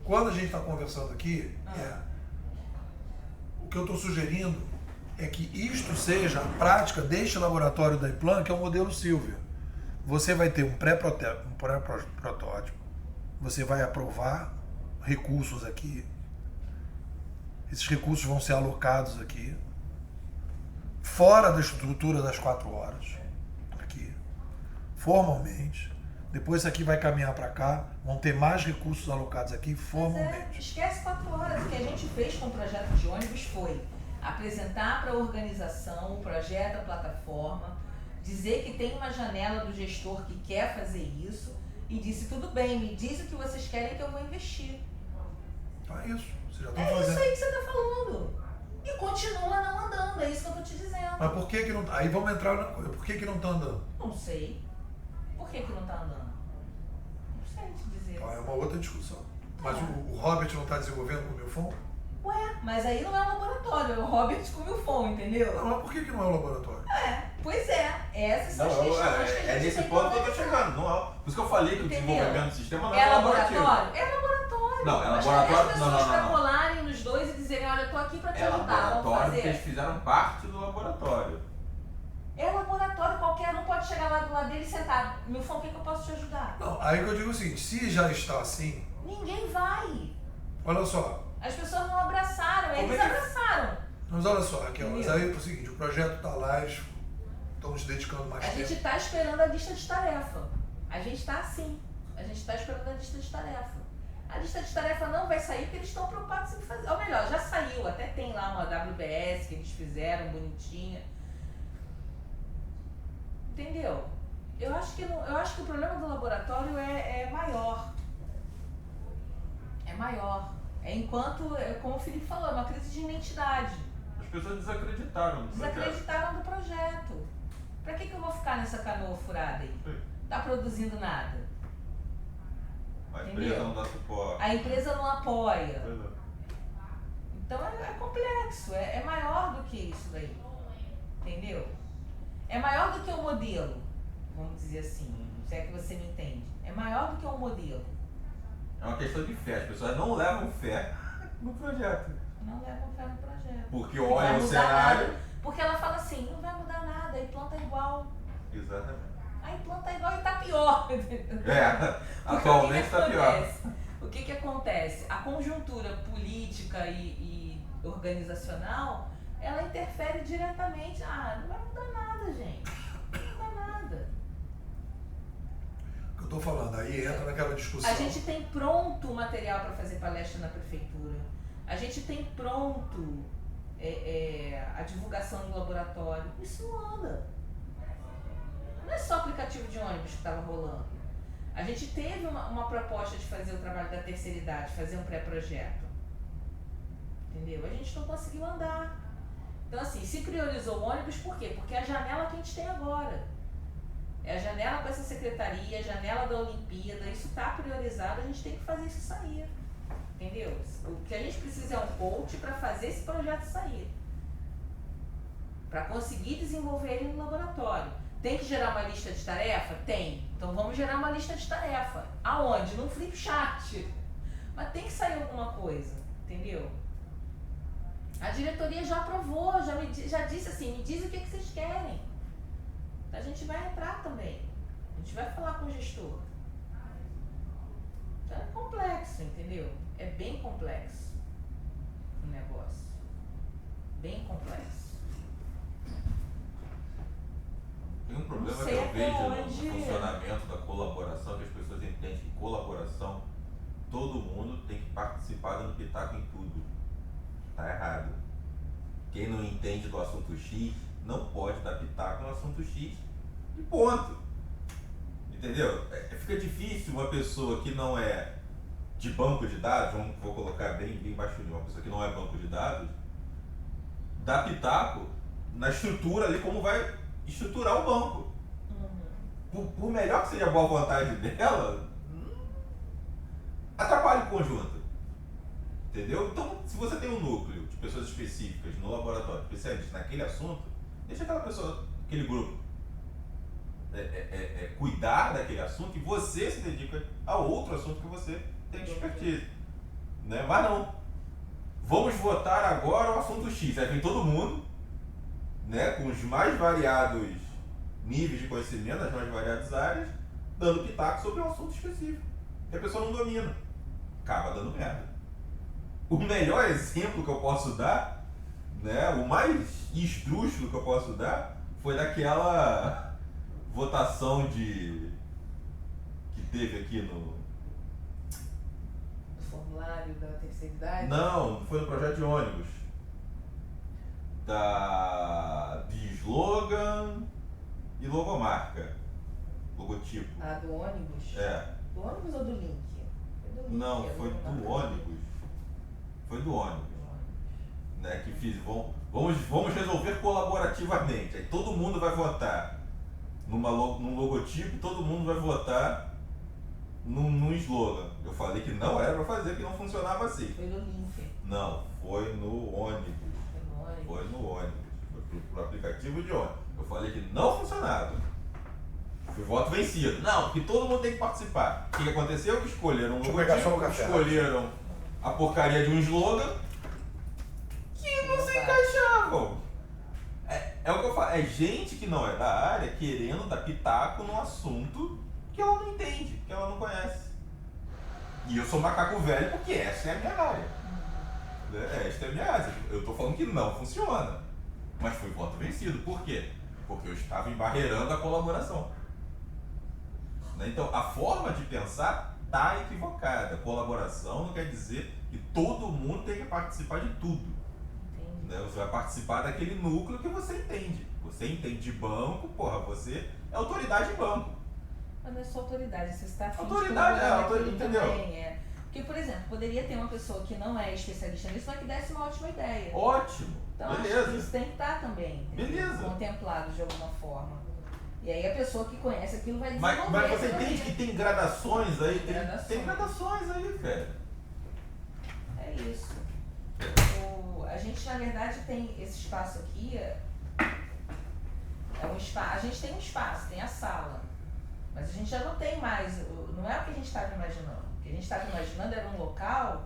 Quando a gente está conversando aqui, o que eu estou sugerindo é que isto seja a prática deste laboratório da IPLAN, que é o modelo Silvia. Você vai ter um pré-protótipo, você vai aprovar recursos aqui, esses recursos vão ser alocados aqui, fora da estrutura das 4 horas, aqui, formalmente. Depois isso aqui vai caminhar para cá, vão ter mais recursos alocados aqui formalmente. Esquece 4 horas. O que a gente fez com o projeto de ônibus foi apresentar para a organização o projeto, a plataforma, dizer que tem uma janela do gestor que quer fazer isso e disse, tudo bem, me diz o que vocês querem que eu vou investir. Então é isso, vocês já estão É fazendo. isso aí que você está falando. E continua não andando, é isso que eu estou te dizendo. Mas por que não... Aí vamos entrar na coisa, por que não está andando? Não sei. Por que não está andando? Não sei te dizer. Então é uma outra discussão. Mas o Robert não está desenvolvendo com o Milfon? Ué, mas aí não é um laboratório, é o Robert com o Milfon, entendeu? Não, mas por que não é o laboratório? Pois é. Essas são Não, as questões que a gente é nesse tem ponto que eu tô analisar. chegando. Não é. Por isso que eu falei que o Entendeu? desenvolvimento do sistema não É é laboratório? colaborativo. É laboratório. Não, é Mas laboratório- as pessoas não, não. extrapolarem nos dois e dizerem, olha, eu tô aqui pra te É ajudar, vamos laboratório porque eles fazer. fizeram parte do laboratório. É laboratório, qualquer um pode chegar lá do lado dele e sentar. Milfon, o que eu posso te ajudar? Não, aí que eu digo o seguinte, se já está assim, Ninguém vai. olha só, As pessoas não abraçaram, Como eles é que- abraçaram. mas olha só, Raquel, mas Entendeu? aí é o seguinte, o projeto está lá, eles estão se dedicando mais A tempo. gente tá esperando a lista de tarefa. A gente tá assim. A gente tá esperando a lista de tarefa. A lista de tarefa não vai sair porque eles estão preocupados em fazer. Ou melhor, já saiu, até tem lá uma WBS que eles fizeram, bonitinha. Entendeu? Eu acho que o problema do laboratório é maior. É maior. É enquanto, como o Felipe falou, é uma crise de identidade. As pessoas desacreditaram no projeto. Desacreditaram do projeto. Pra que eu vou ficar nessa canoa furada aí? Sim. Tá produzindo nada. A empresa Entendeu? não dá suporte. A empresa não apoia. Pois é. Então é complexo, é maior do que isso daí. Entendeu? É maior do que o modelo, vamos dizer assim, se é que você me entende. É maior do que o modelo. É uma questão de fé. As pessoas não levam fé no projeto. Não levam fé no projeto. Porque Não vai olha o mudar cenário. nada, porque ela fala assim, não vai mudar nada, aí planta igual. Exatamente. Aí planta igual e tá pior. É, Porque atualmente o que está pior. acontece? O que acontece? A conjuntura política e organizacional, ela interfere diretamente. Ah, não vai mudar nada, gente. Não vai mudar nada. O que eu estou falando, aí entra naquela discussão. A gente tem pronto o material para fazer palestra na prefeitura. A gente tem pronto a divulgação do laboratório. Isso não anda. Não é só aplicativo de ônibus que estava rolando. A gente teve uma proposta de fazer o trabalho da terceira idade, fazer um pré-projeto. Entendeu? A gente não conseguiu andar. Então, assim, se priorizou o ônibus, por quê? Porque é a janela que a gente tem agora. É a janela com essa secretaria, a janela da Olimpíada, isso está priorizado, a gente tem que fazer isso sair. Entendeu? O que a gente precisa é um coach para fazer esse projeto sair. Para conseguir desenvolver ele no laboratório. Tem que gerar uma lista de tarefa? Tem. Então vamos gerar uma lista de tarefa. Aonde? No Flipchart. Mas tem que sair alguma coisa, entendeu? A diretoria já aprovou, já disse assim, me diz o que vocês querem. A gente vai entrar também. A gente vai falar com o gestor. Então é complexo, entendeu? É bem complexo o negócio. Bem complexo. Tem um problema Não que sei eu até vejo no onde- funcionamento da colaboração, que as pessoas entendem que colaboração, todo mundo tem que participar dando pitaco em tudo. Tá errado. Quem não entende do assunto X, não pode dar pitaco no assunto X e ponto. Entendeu? Fica difícil uma pessoa que não é de banco de dados, vou colocar bem baixinho, uma pessoa que não é banco de dados, dar pitaco na estrutura ali, como vai estruturar o banco. Por melhor que seja a boa vontade dela, atrapalha o conjunto. Entendeu? Então, se você tem um núcleo de pessoas específicas no laboratório, especialistas naquele assunto, deixa aquela pessoa, aquele grupo, cuidar daquele assunto e você se dedica a outro assunto que você tem expertise. Né? Mas não. Vamos votar agora o assunto X. Aí vem todo mundo, né, com os mais variados níveis de conhecimento, as mais variadas áreas, dando pitaco sobre um assunto específico, que a pessoa não domina. Acaba dando merda. O melhor exemplo que eu posso dar né? O mais esdrúxulo que eu posso dar foi daquela votação que teve aqui no... O formulário da terceira idade? Não, foi no projeto de ônibus. De slogan e logomarca. Logotipo. Ah, do ônibus? É. Do ônibus ou do link? Foi do link, Não, é foi do ônibus. Foi do ônibus. Né, que vamos resolver colaborativamente. Aí todo mundo vai votar num logotipo, todo mundo vai votar num slogan. Eu falei que não era pra fazer, que não funcionava assim. Foi no link. Não, foi no ônibus. Foi no ônibus. Foi no ônibus. Foi pro aplicativo de ônibus. Eu falei que não funcionava. Fui voto vencido. Não, porque todo mundo tem que participar. O que aconteceu? Que escolheram um Deixa eu pegar só o logotipo, café. escolheram a porcaria de um slogan que não se encaixavam. É o que eu falo, é gente que não é da área querendo dar pitaco num assunto que ela não entende, que ela não conhece. E eu sou macaco velho porque essa é a minha área. Esta é a minha área. Eu tô falando que não funciona. Mas fui voto vencido. Por quê? Porque eu estava embarreirando a colaboração. Né? Então, a forma de pensar está equivocada. Colaboração não quer dizer que todo mundo tem que participar de tudo. Né? Você vai participar daquele núcleo que você entende. Você entende de banco, porra, você é autoridade em banco. Mas não é só autoridade, você está afim Autoridade, de autoridade, entendeu? também, é. Porque, por exemplo, poderia ter uma pessoa que não é especialista nisso, mas que desse uma ótima ideia. Ótimo, Então, acho que beleza. isso tem que estar também, entendeu? Beleza. Contemplado de alguma forma. E aí a pessoa que conhece aquilo vai Mas desenvolver. você entende que tem gradações aí? Tem Gradações. gradações aí, velho. É isso. A gente, na verdade, tem esse espaço aqui, um espaço, a gente tem um espaço, tem a sala, mas a gente já não tem mais, não é o que a gente estava imaginando. O que a gente estava imaginando era um local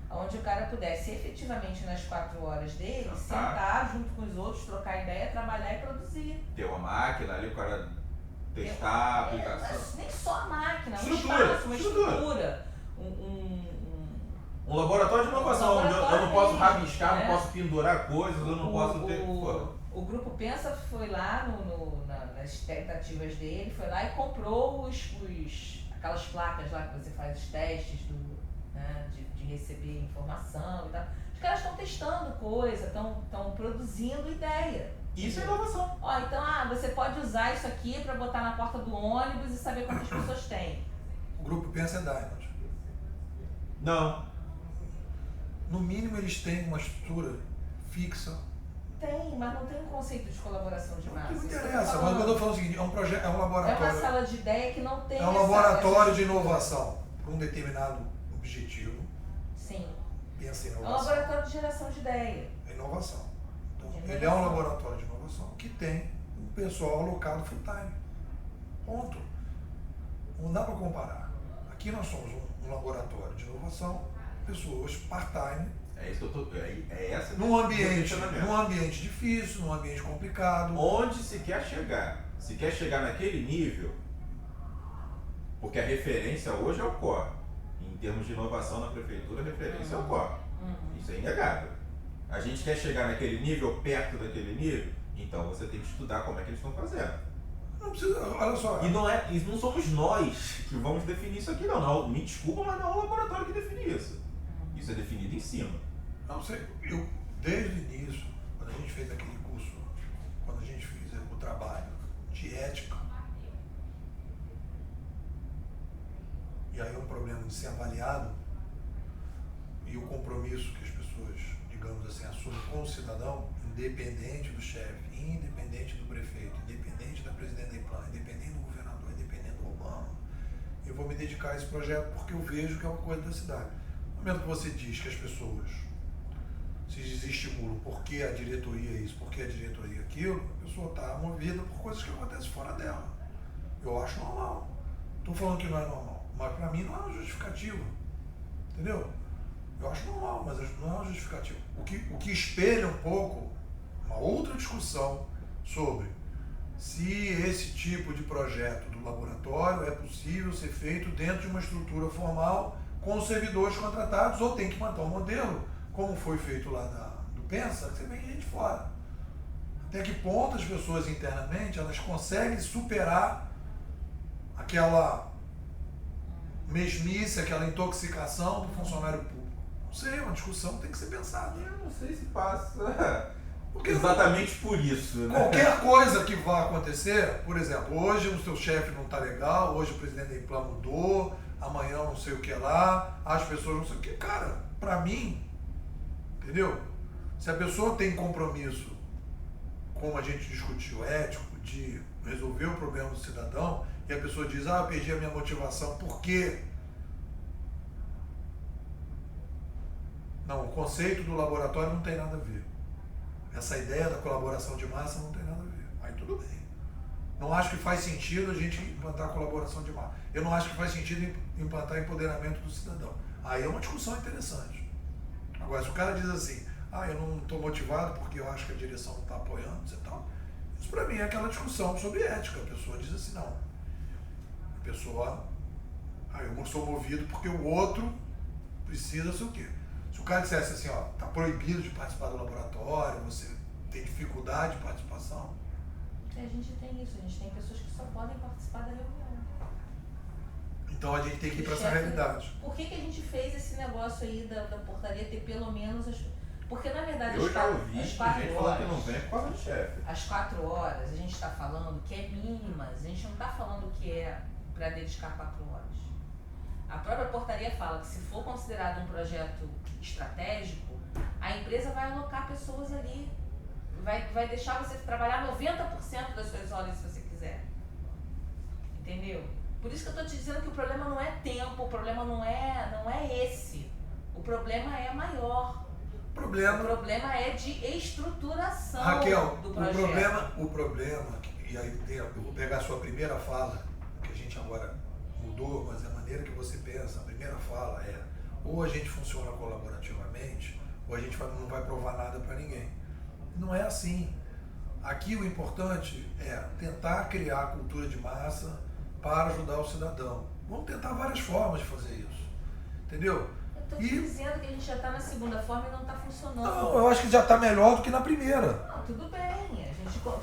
onde o cara pudesse efetivamente nas 4 horas dele sentar junto com os outros, trocar ideia, trabalhar e produzir. Tem uma máquina ali, o cara testar a aplicação. Nem só a máquina, Estrutura, um espaço, uma estrutura, Um laboratório de inovação, onde eu não posso rabiscar, né? não posso pendurar coisas, eu não posso ter... O Grupo Pensa foi lá nas tentativas dele, foi lá e comprou aquelas placas lá que você faz os testes né, de receber informação e tal. Os caras estão testando coisa, estão produzindo ideia. Isso é inovação. Ó, então, você pode usar isso aqui para botar na porta do ônibus e saber quantas pessoas tem. O Grupo Pensa é Diamond. Não. No mínimo eles têm uma estrutura fixa. Tem, mas não tem um conceito de colaboração de massa. Não interessa, mas eu estou falando o seguinte, é um projeto, é um É laboratório. uma sala de ideia que não tem. É um laboratório de inovação para um determinado objetivo. Sim. Pensa em É um inovação. laboratório de geração de ideia. É inovação. Então, De ele é um inovação. laboratório de inovação que tem um pessoal alocado full time. Ponto. Não dá para comparar. Aqui nós somos um laboratório de inovação, pessoas part-time. É isso que eu tô... É essa Num ambiente difícil, num ambiente complicado. Onde se quer chegar? Se quer chegar naquele nível, porque a referência hoje é o COR. Em termos de inovação na prefeitura, a referência é o COR. Isso é inegável. A gente quer chegar naquele nível, perto daquele nível, então você tem que estudar como é que eles estão fazendo. Não precisa, olha só. E não somos nós que vamos definir isso aqui, não. Me desculpa, mas não é o laboratório que define isso. Isso é definido em cima. Não sei, eu desde o início, quando a gente fez aquele curso, quando a gente fez o trabalho de ética, e aí um problema de ser avaliado, e o compromisso que as pessoas, digamos assim, assumem com o cidadão, independente do chefe, independente do prefeito, independente da presidente da IPLAN, independente do governador, independente do Obama, eu vou me dedicar a esse projeto porque eu vejo que é uma coisa da cidade. No momento que você diz que as pessoas se desestimulam porque a diretoria é isso, porque a diretoria é aquilo, a pessoa está movida por coisas que acontecem fora dela. Eu acho normal. Estou falando que não é normal, mas para mim não é uma justificativa. Entendeu? Eu acho normal, mas não é uma justificativa. O que espelha um pouco uma outra discussão sobre se esse tipo de projeto do laboratório é possível ser feito dentro de uma estrutura formal com os servidores contratados ou tem que manter um modelo, como foi feito lá do pensa, você vem gente fora. Até que ponto as pessoas internamente elas conseguem superar aquela mesmice, aquela intoxicação do funcionário público? Não sei, uma discussão tem que ser pensada. Eu não sei se passa Porque exatamente por isso, né? qualquer coisa que vá acontecer, por exemplo, hoje o seu chefe não está legal, hoje o presidente da Implan mudou, amanhã não sei o que lá, as pessoas não sei o que. Cara, pra mim, entendeu? Se a pessoa tem compromisso, como a gente discutiu, ético, de resolver o problema do cidadão, e a pessoa diz, eu perdi a minha motivação, por quê? Não, o conceito do laboratório não tem nada a ver. Essa ideia da colaboração de massa não tem nada a ver. Aí tudo bem. Não acho que faz sentido a gente implantar colaboração de massa. Eu não acho que faz sentido implantar empoderamento do cidadão. Aí é uma discussão interessante. Agora, se o cara diz assim, eu não estou motivado porque eu acho que a direção não está apoiando, e tal, isso para mim é aquela discussão sobre ética. A pessoa diz assim, não. A pessoa, eu não sou movido porque o outro precisa ser o quê? Se o cara dissesse assim, tá proibido de participar do laboratório, você tem dificuldade de participação. A gente tem isso, a gente tem pessoas que só podem participar da reunião. Então a gente tem que ir para essa realidade. Por que a gente fez esse negócio aí da portaria ter pelo menos as... Porque na verdade Eu já ouvi as gente 4 falando que horas, não vem por causa do chefe. às 4 horas a gente está falando que é mínimas, a gente não está falando que é para dedicar 4 horas. A própria portaria fala que se for considerado um projeto estratégico, a empresa vai alocar pessoas ali, vai deixar você trabalhar 90% das suas horas se você quiser. Entendeu? Por isso que eu estou te dizendo que o problema não é tempo, o problema não é esse. O problema é maior. O problema é de estruturação, Raquel, do projeto. o problema, e aí eu vou pegar a sua primeira fala, que a gente agora mudou, mas a maneira que você pensa, a primeira fala é, ou a gente funciona colaborativamente, ou a gente não vai provar nada para ninguém. Não é assim. Aqui o importante é tentar criar a cultura de massa para ajudar o cidadão. Vamos tentar várias formas de fazer isso. Entendeu? Eu estou te dizendo que a gente já está na segunda forma e não está funcionando. Não, eu acho que já está melhor do que na primeira. Não, tudo bem.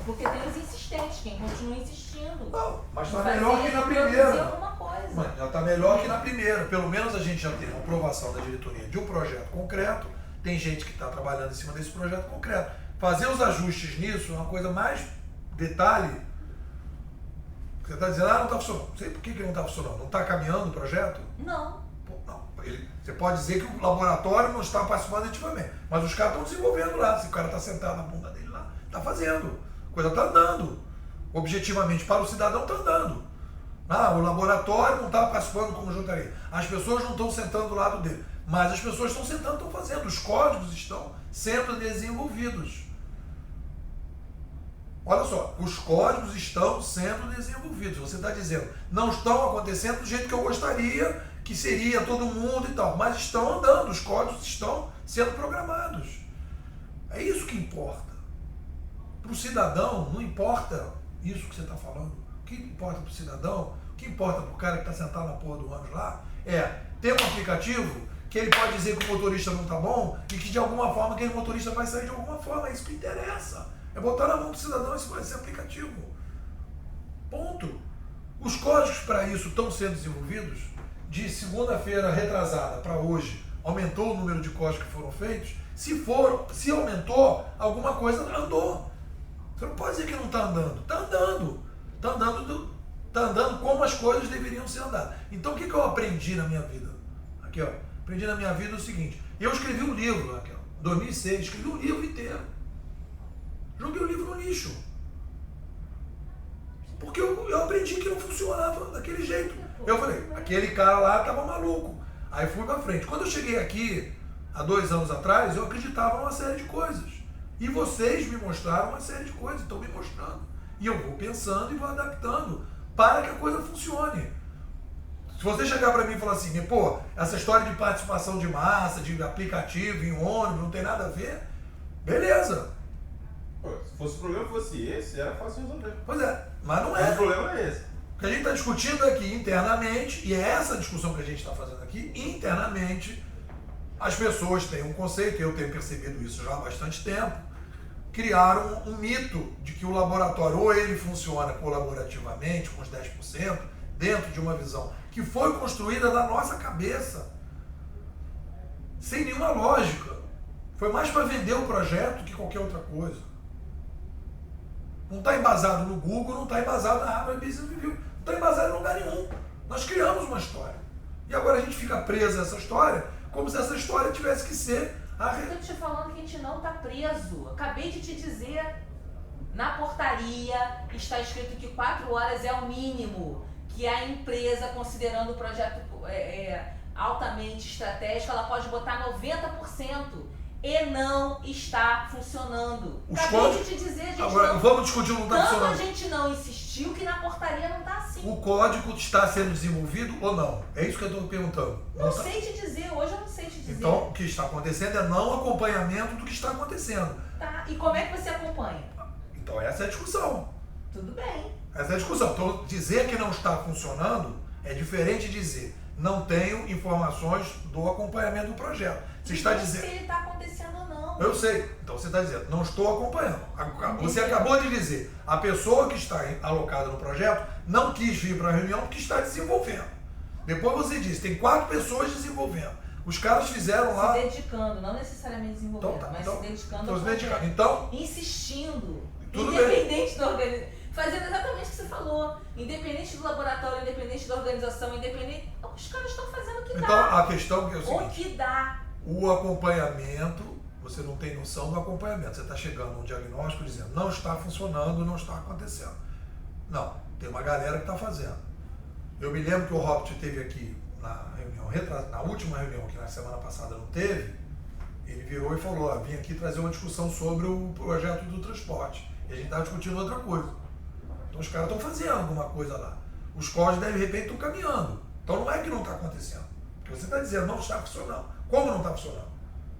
Porque tem os insistentes, quem continua insistindo. Não, mas está melhor que na primeira. Alguma coisa. Mas já está melhor que na primeira. Pelo menos a gente já tem uma aprovação da diretoria de um projeto concreto. Tem gente que está trabalhando em cima desse projeto concreto. Fazer os ajustes nisso é uma coisa mais detalhe. Você está dizendo, não está funcionando. Não sei por que não está funcionando. Não está caminhando o projeto? Não. Não. Você pode dizer que o laboratório não está participando ativamente. Mas os caras estão desenvolvendo lá. Se o cara está sentado na bunda dele lá, está fazendo. A coisa está andando. Objetivamente, para o cidadão está andando. O laboratório não está participando como juntaria. As pessoas não estão sentando do lado dele. Mas as pessoas estão sentando, estão fazendo. Os códigos estão sendo desenvolvidos. Olha só, os códigos estão sendo desenvolvidos. Você está dizendo, não estão acontecendo do jeito que eu gostaria, que seria todo mundo e tal. Mas estão andando, os códigos estão sendo programados. É isso que importa. Para o cidadão, não importa isso que você está falando. O que importa para o cidadão, o que importa para o cara que está sentado na porra do ônibus lá, é ter um aplicativo que ele pode dizer que o motorista não está bom e que de alguma forma aquele motorista vai sair de alguma forma. É isso que interessa. É botar na mão do cidadão esse aplicativo. Ponto. Os códigos para isso estão sendo desenvolvidos. De segunda-feira retrasada para hoje, aumentou o número de códigos que foram feitos. Se aumentou, alguma coisa andou. Você não pode dizer que não está andando. Está andando. Está andando como as coisas deveriam ser andadas. Então o que eu aprendi na minha vida? Aqui, aprendi na minha vida o seguinte. Eu escrevi um livro, Raquel, em 2006, escrevi um livro inteiro. Joguei o livro no lixo. Porque eu aprendi que não funcionava daquele jeito. Eu falei, aquele cara lá estava maluco. Aí fui pra frente. Quando eu cheguei aqui, há 2 anos atrás, eu acreditava em uma série de coisas. E vocês me mostraram uma série de coisas, estão me mostrando. E eu vou pensando e vou adaptando para que a coisa funcione. Se você chegar para mim e falar assim, essa história de participação de massa, de aplicativo em ônibus, não tem nada a ver, beleza. Se fosse o problema fosse esse, era fácil resolver. Pois é, mas não é. O problema é esse. O que a gente está discutindo aqui internamente, e é essa discussão que a gente está fazendo aqui, internamente, As pessoas têm um conceito, eu tenho percebido isso já há bastante tempo, criaram um mito de que o laboratório ou ele funciona colaborativamente, com os 10%, dentro de uma visão que foi construída na nossa cabeça, sem nenhuma lógica. Foi mais para vender o projeto que qualquer outra coisa. Não está embasado no Google, não está embasado na Harvard Business Review, não está embasado em lugar nenhum. Nós criamos uma história. E agora a gente fica preso a essa história como se essa história tivesse que ser a... Eu estou te falando que a gente não está preso. Acabei de te dizer, na portaria está escrito que 4 horas é o mínimo, que a empresa, considerando o projeto altamente estratégico, ela pode botar 90%. E não está funcionando. Acabei de te dizer, gente. Agora, vamos discutir o não está funcionando. Tanto a gente não insistiu que na portaria não está assim. O código está sendo desenvolvido ou não? É isso que eu estou perguntando. Não sei te dizer, hoje eu não sei te dizer. Então, o que está acontecendo é não acompanhamento do que está acontecendo. Tá, e como é que você acompanha? Então, essa é a discussão. Tudo bem. Essa é a discussão. Então, dizer que não está funcionando é diferente de dizer não tenho informações do acompanhamento do projeto. Você está dizendo... se ele está acontecendo ou não. Eu sei. Então você está dizendo, não estou acompanhando. Você acabou de dizer, a pessoa que está alocada no projeto não quis vir para a reunião porque está desenvolvendo. Depois você disse, tem 4 pessoas desenvolvendo. Os caras fizeram lá... Se dedicando, não necessariamente desenvolvendo, mas se dedicando ao projeto. Então, insistindo, tudo independente da organização. Fazendo exatamente o que você falou. Independente do laboratório, independente da organização, independente... Os caras estão fazendo o que dá. Então, a questão é o seguinte... O que dá. O acompanhamento, você não tem noção do acompanhamento. Você está chegando a um diagnóstico dizendo, não está funcionando, não está acontecendo. Não, tem uma galera que está fazendo. Eu me lembro que o Robert teve aqui na reunião, na última reunião que na semana passada não teve, ele virou e falou, vim aqui trazer uma discussão sobre o projeto do transporte. E a gente estava discutindo outra coisa. Então os caras estão fazendo alguma coisa lá. Os códigos, de repente, estão caminhando. Então não é que não está acontecendo. Porque você está dizendo, não está funcionando. Como não está funcionando?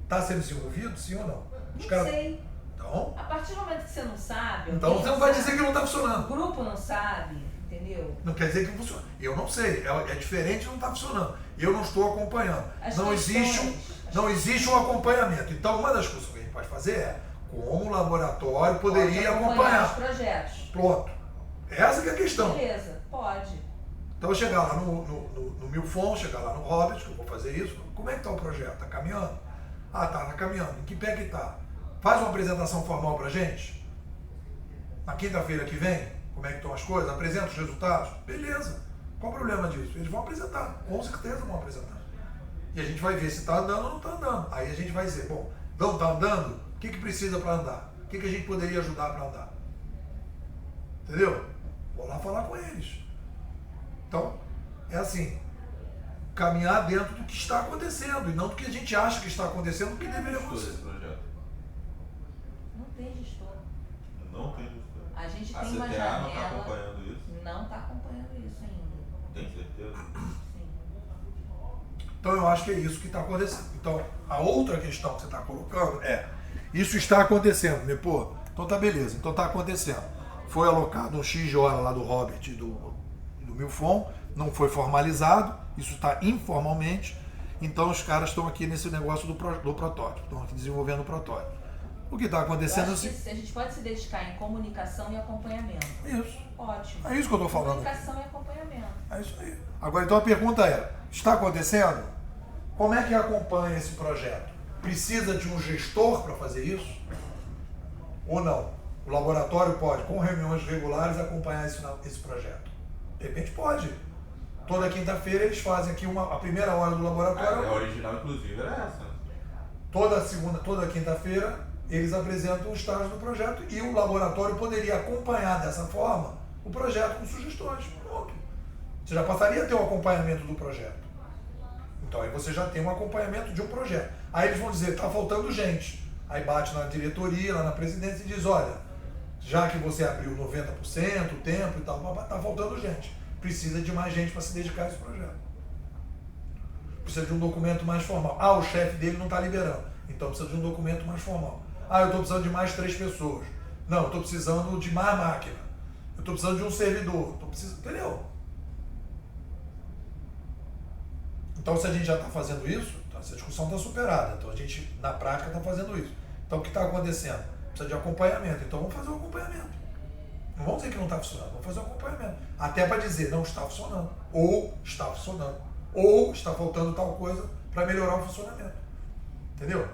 Está sendo desenvolvido, sim ou não? Não sei. Então, a partir do momento que você não sabe... Então você não vai dizer que não está funcionando. O grupo não sabe, entendeu? Não quer dizer que não funciona. Eu não sei. É diferente, não está funcionando. Eu não estou acompanhando. Não existe um acompanhamento. Então uma das coisas que a gente pode fazer é como o laboratório poderia acompanhar os projetos. Pronto. Essa que é a questão. Beleza, pode. Então eu chegar lá no Milfon, chegar lá no Robert, que eu vou fazer isso, como é que está o projeto? Está caminhando? Ah, tá caminhando. Em que pé que está? Faz uma apresentação formal para a gente. Na quinta-feira que vem, como é que estão as coisas? Apresenta os resultados? Beleza. Qual o problema disso? Eles vão apresentar. Com certeza vão apresentar. E a gente vai ver se está andando ou não está andando. Aí a gente vai dizer, bom, não está andando? O que precisa para andar? O que a gente poderia ajudar para andar? Entendeu? Vou lá falar com eles. Então, é assim, caminhar dentro do que está acontecendo e não do que a gente acha que está acontecendo, do que deveria acontecer. Não tem gestor. Não tem gestor. A gente A tem uma CTA janela. não está acompanhando isso? Não está acompanhando isso ainda. Tem certeza? Sim. Então eu acho que é isso que está acontecendo. Então, a outra questão que você está colocando é, isso está acontecendo, né? Pô, então tá beleza, então está acontecendo. Foi alocado um X de hora lá do Robert e do Milfon, não foi formalizado, isso está informalmente, então os caras estão aqui nesse negócio do protótipo, estão aqui desenvolvendo o protótipo. O que está acontecendo é assim. A gente pode se dedicar em comunicação e acompanhamento. Isso. Ótimo. É isso que eu estou falando. Comunicação e acompanhamento. É isso aí. Agora, então a pergunta é, está acontecendo? Como é que acompanha esse projeto? Precisa de um gestor para fazer isso? Ou não? O laboratório pode, com reuniões regulares, acompanhar esse projeto. De repente pode. Toda quinta-feira eles fazem aqui a primeira hora do laboratório. A original, inclusive, era essa. Toda quinta-feira eles apresentam o estágio do projeto e o laboratório poderia acompanhar dessa forma o projeto com sugestões. Pronto. Você já passaria a ter o acompanhamento do projeto. Então aí você já tem um acompanhamento de um projeto. Aí eles vão dizer, está faltando gente. Aí bate na diretoria, lá na presidência e diz, olha, já que você abriu 90%, o tempo e tal, está faltando gente. Precisa de mais gente para se dedicar a esse projeto. Precisa de um documento mais formal. Ah, o chefe dele não está liberando. Então precisa de um documento mais formal. Ah, eu estou precisando de mais 3 pessoas. Não, eu estou precisando de mais máquina. Eu estou precisando de um servidor. Entendeu? Então se a gente já está fazendo isso, tá? essa discussão está superada. Então a gente, na prática, está fazendo isso. Então o que está acontecendo? Precisa de acompanhamento. Então vamos fazer um acompanhamento. Não vamos dizer que não está funcionando, vamos fazer um acompanhamento. Até para dizer, não está funcionando. Ou está funcionando. Ou está faltando tal coisa para melhorar o funcionamento. Entendeu?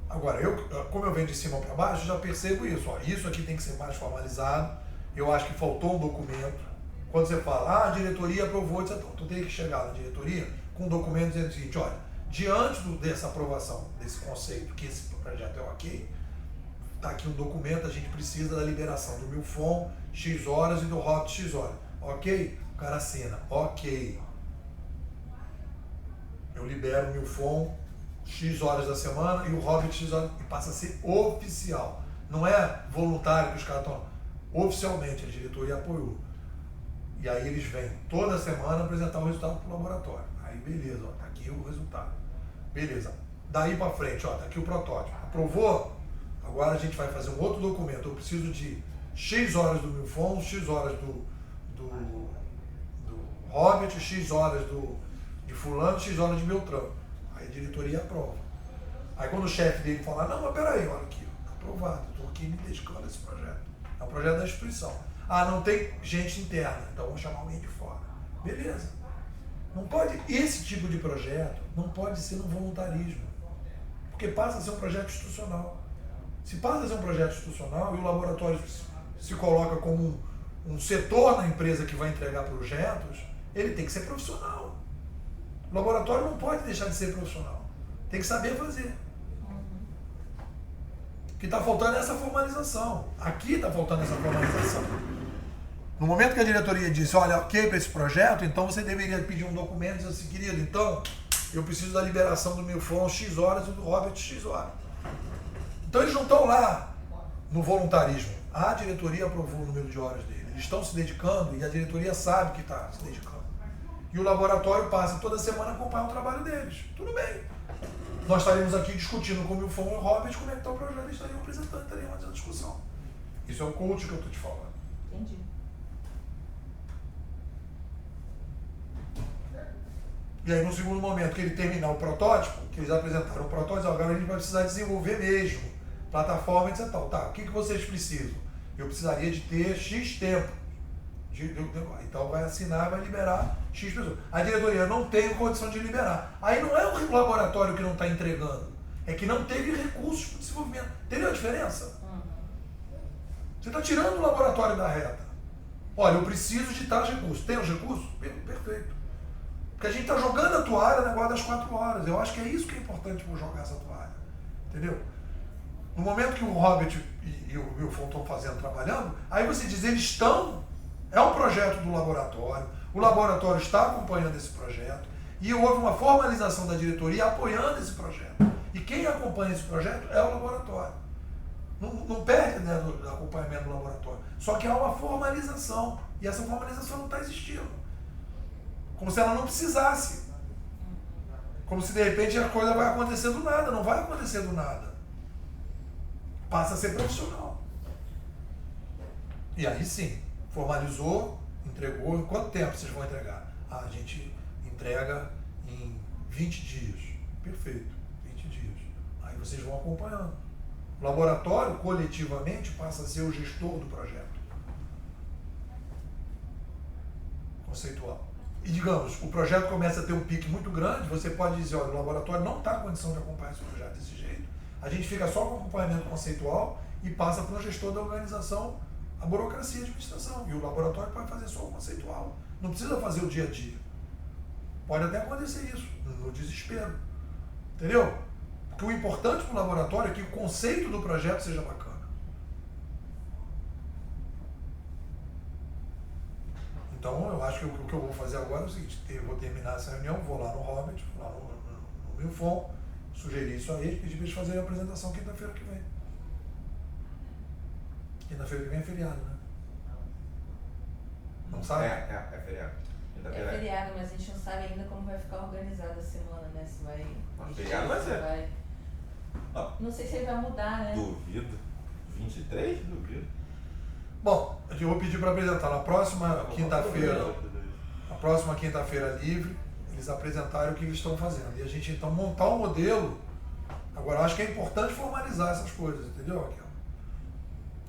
Agora, como eu venho de cima para baixo, já percebo isso. Ó, isso aqui tem que ser mais formalizado. Eu acho que faltou um documento. Quando você fala, a diretoria aprovou, tu tem que chegar na diretoria com um documento dizendo o seguinte, olha, diante dessa aprovação, desse conceito, que esse projeto é ok, está aqui um documento, a gente precisa da liberação do Milfon, X horas, e do Hobbit, X horas. Ok? O cara assina. Ok. Eu libero o Milfon, X horas da semana, e o Hobbit, X horas, e passa a ser oficial. Não é voluntário que os caras estão... Oficialmente, a diretoria apoiou. E aí eles vêm toda semana apresentar o resultado para o laboratório. Aí beleza, ó, tá aqui o resultado. Beleza. Daí para frente, ó, tá aqui o protótipo. Aprovou? Agora a gente vai fazer um outro documento. Eu preciso de X horas do Milfon, X horas do Hobbit, X horas de fulano, X horas de Beltrano. Aí a diretoria aprova. Aí quando o chefe dele falar, não, mas peraí, olha aqui, tá aprovado, eu estou aqui me dedicando a esse projeto. É um projeto da instituição. Ah, não tem gente interna, então vamos chamar alguém de fora. Beleza. Não pode, esse tipo de projeto não pode ser no voluntarismo. Porque passa a ser um projeto institucional. Se passa a ser um projeto institucional e o laboratório se coloca como um setor na empresa que vai entregar projetos, ele tem que ser profissional. O laboratório não pode deixar de ser profissional. Tem que saber fazer. O que está faltando é essa formalização. Aqui está faltando essa formalização. No momento que a diretoria disse, olha, ok para esse projeto, então você deveria pedir um documento e dizer assim, querido, então eu preciso da liberação do Milfon X horas e do Hobbit X horas. Então eles não estão lá no voluntarismo. A diretoria aprovou o número de horas dele. Eles estão se dedicando e a diretoria sabe que está se dedicando. E o laboratório passa toda semana a acompanhar o trabalho deles. Tudo bem. Nós estaremos aqui discutindo com o Milfon e o Hobbit como é que está o projeto, eles estariam apresentando, estariam fazendo discussão. Isso é o coach que eu estou te falando. Entendi. E aí, no segundo momento que ele terminar o protótipo, que eles apresentaram o protótipo, agora a gente vai precisar desenvolver mesmo, plataforma, etc. Tá, o que vocês precisam? Eu precisaria de ter X tempo. Então vai assinar, vai liberar X pessoas. A diretoria não tem condição de liberar. Aí não é o laboratório que não está entregando, é que não teve recursos para o desenvolvimento. Entendeu a diferença? Você está tirando o laboratório da reta. Olha, eu preciso de tais recursos. Tem os recursos? Perfeito. Porque a gente está jogando a toalha no negócio das 4 horas. Eu acho que é isso que é importante para jogar essa toalha. Entendeu? No momento que o Hobbit e o Milfon estão fazendo, trabalhando, aí você diz, eles estão... É um projeto do laboratório, o laboratório está acompanhando esse projeto e houve uma formalização da diretoria apoiando esse projeto. E quem acompanha esse projeto é o laboratório. Não perde, né, do acompanhamento do laboratório. Só que há uma formalização e essa formalização não está existindo. Como se ela não precisasse. Como se de repente a coisa vai acontecer do nada. Não vai acontecer do nada. Passa a ser profissional. E aí sim. Formalizou, entregou. Em quanto tempo vocês vão entregar? Ah, a gente entrega em 20 dias. Perfeito, 20 dias. Aí vocês vão acompanhando. O laboratório, coletivamente, passa a ser o gestor do projeto. Conceitual. E digamos, o projeto começa a ter um pique muito grande, você pode dizer, olha, o laboratório não está em condição de acompanhar esse projeto desse jeito. A gente fica só com acompanhamento conceitual e passa para o gestor da organização a burocracia de administração. E o laboratório pode fazer só o conceitual. Não precisa fazer o dia a dia. Pode até acontecer isso, no desespero. Entendeu? Porque o importante para o laboratório é que o conceito do projeto seja bacana. Então, eu acho que o que eu vou fazer agora é o seguinte, eu vou terminar essa reunião, vou lá no Hobbit, vou lá no Milfon, sugerir isso a eles, pedir para eles fazerem a apresentação quinta-feira que vem. Quinta-feira que vem é feriado, né? Não sabe? É feriado. É feriado, mas a gente não sabe ainda como vai ficar organizada a semana, né? Se vai... Feriado vai ser. Não sei se ele vai mudar, né? Duvido. 23? Duvido. Bom, eu vou pedir para apresentar na próxima quinta-feira. A próxima quinta-feira livre, eles apresentarem o que eles estão fazendo. E a gente então montar um modelo. Agora, eu acho que é importante formalizar essas coisas, entendeu, Raquel?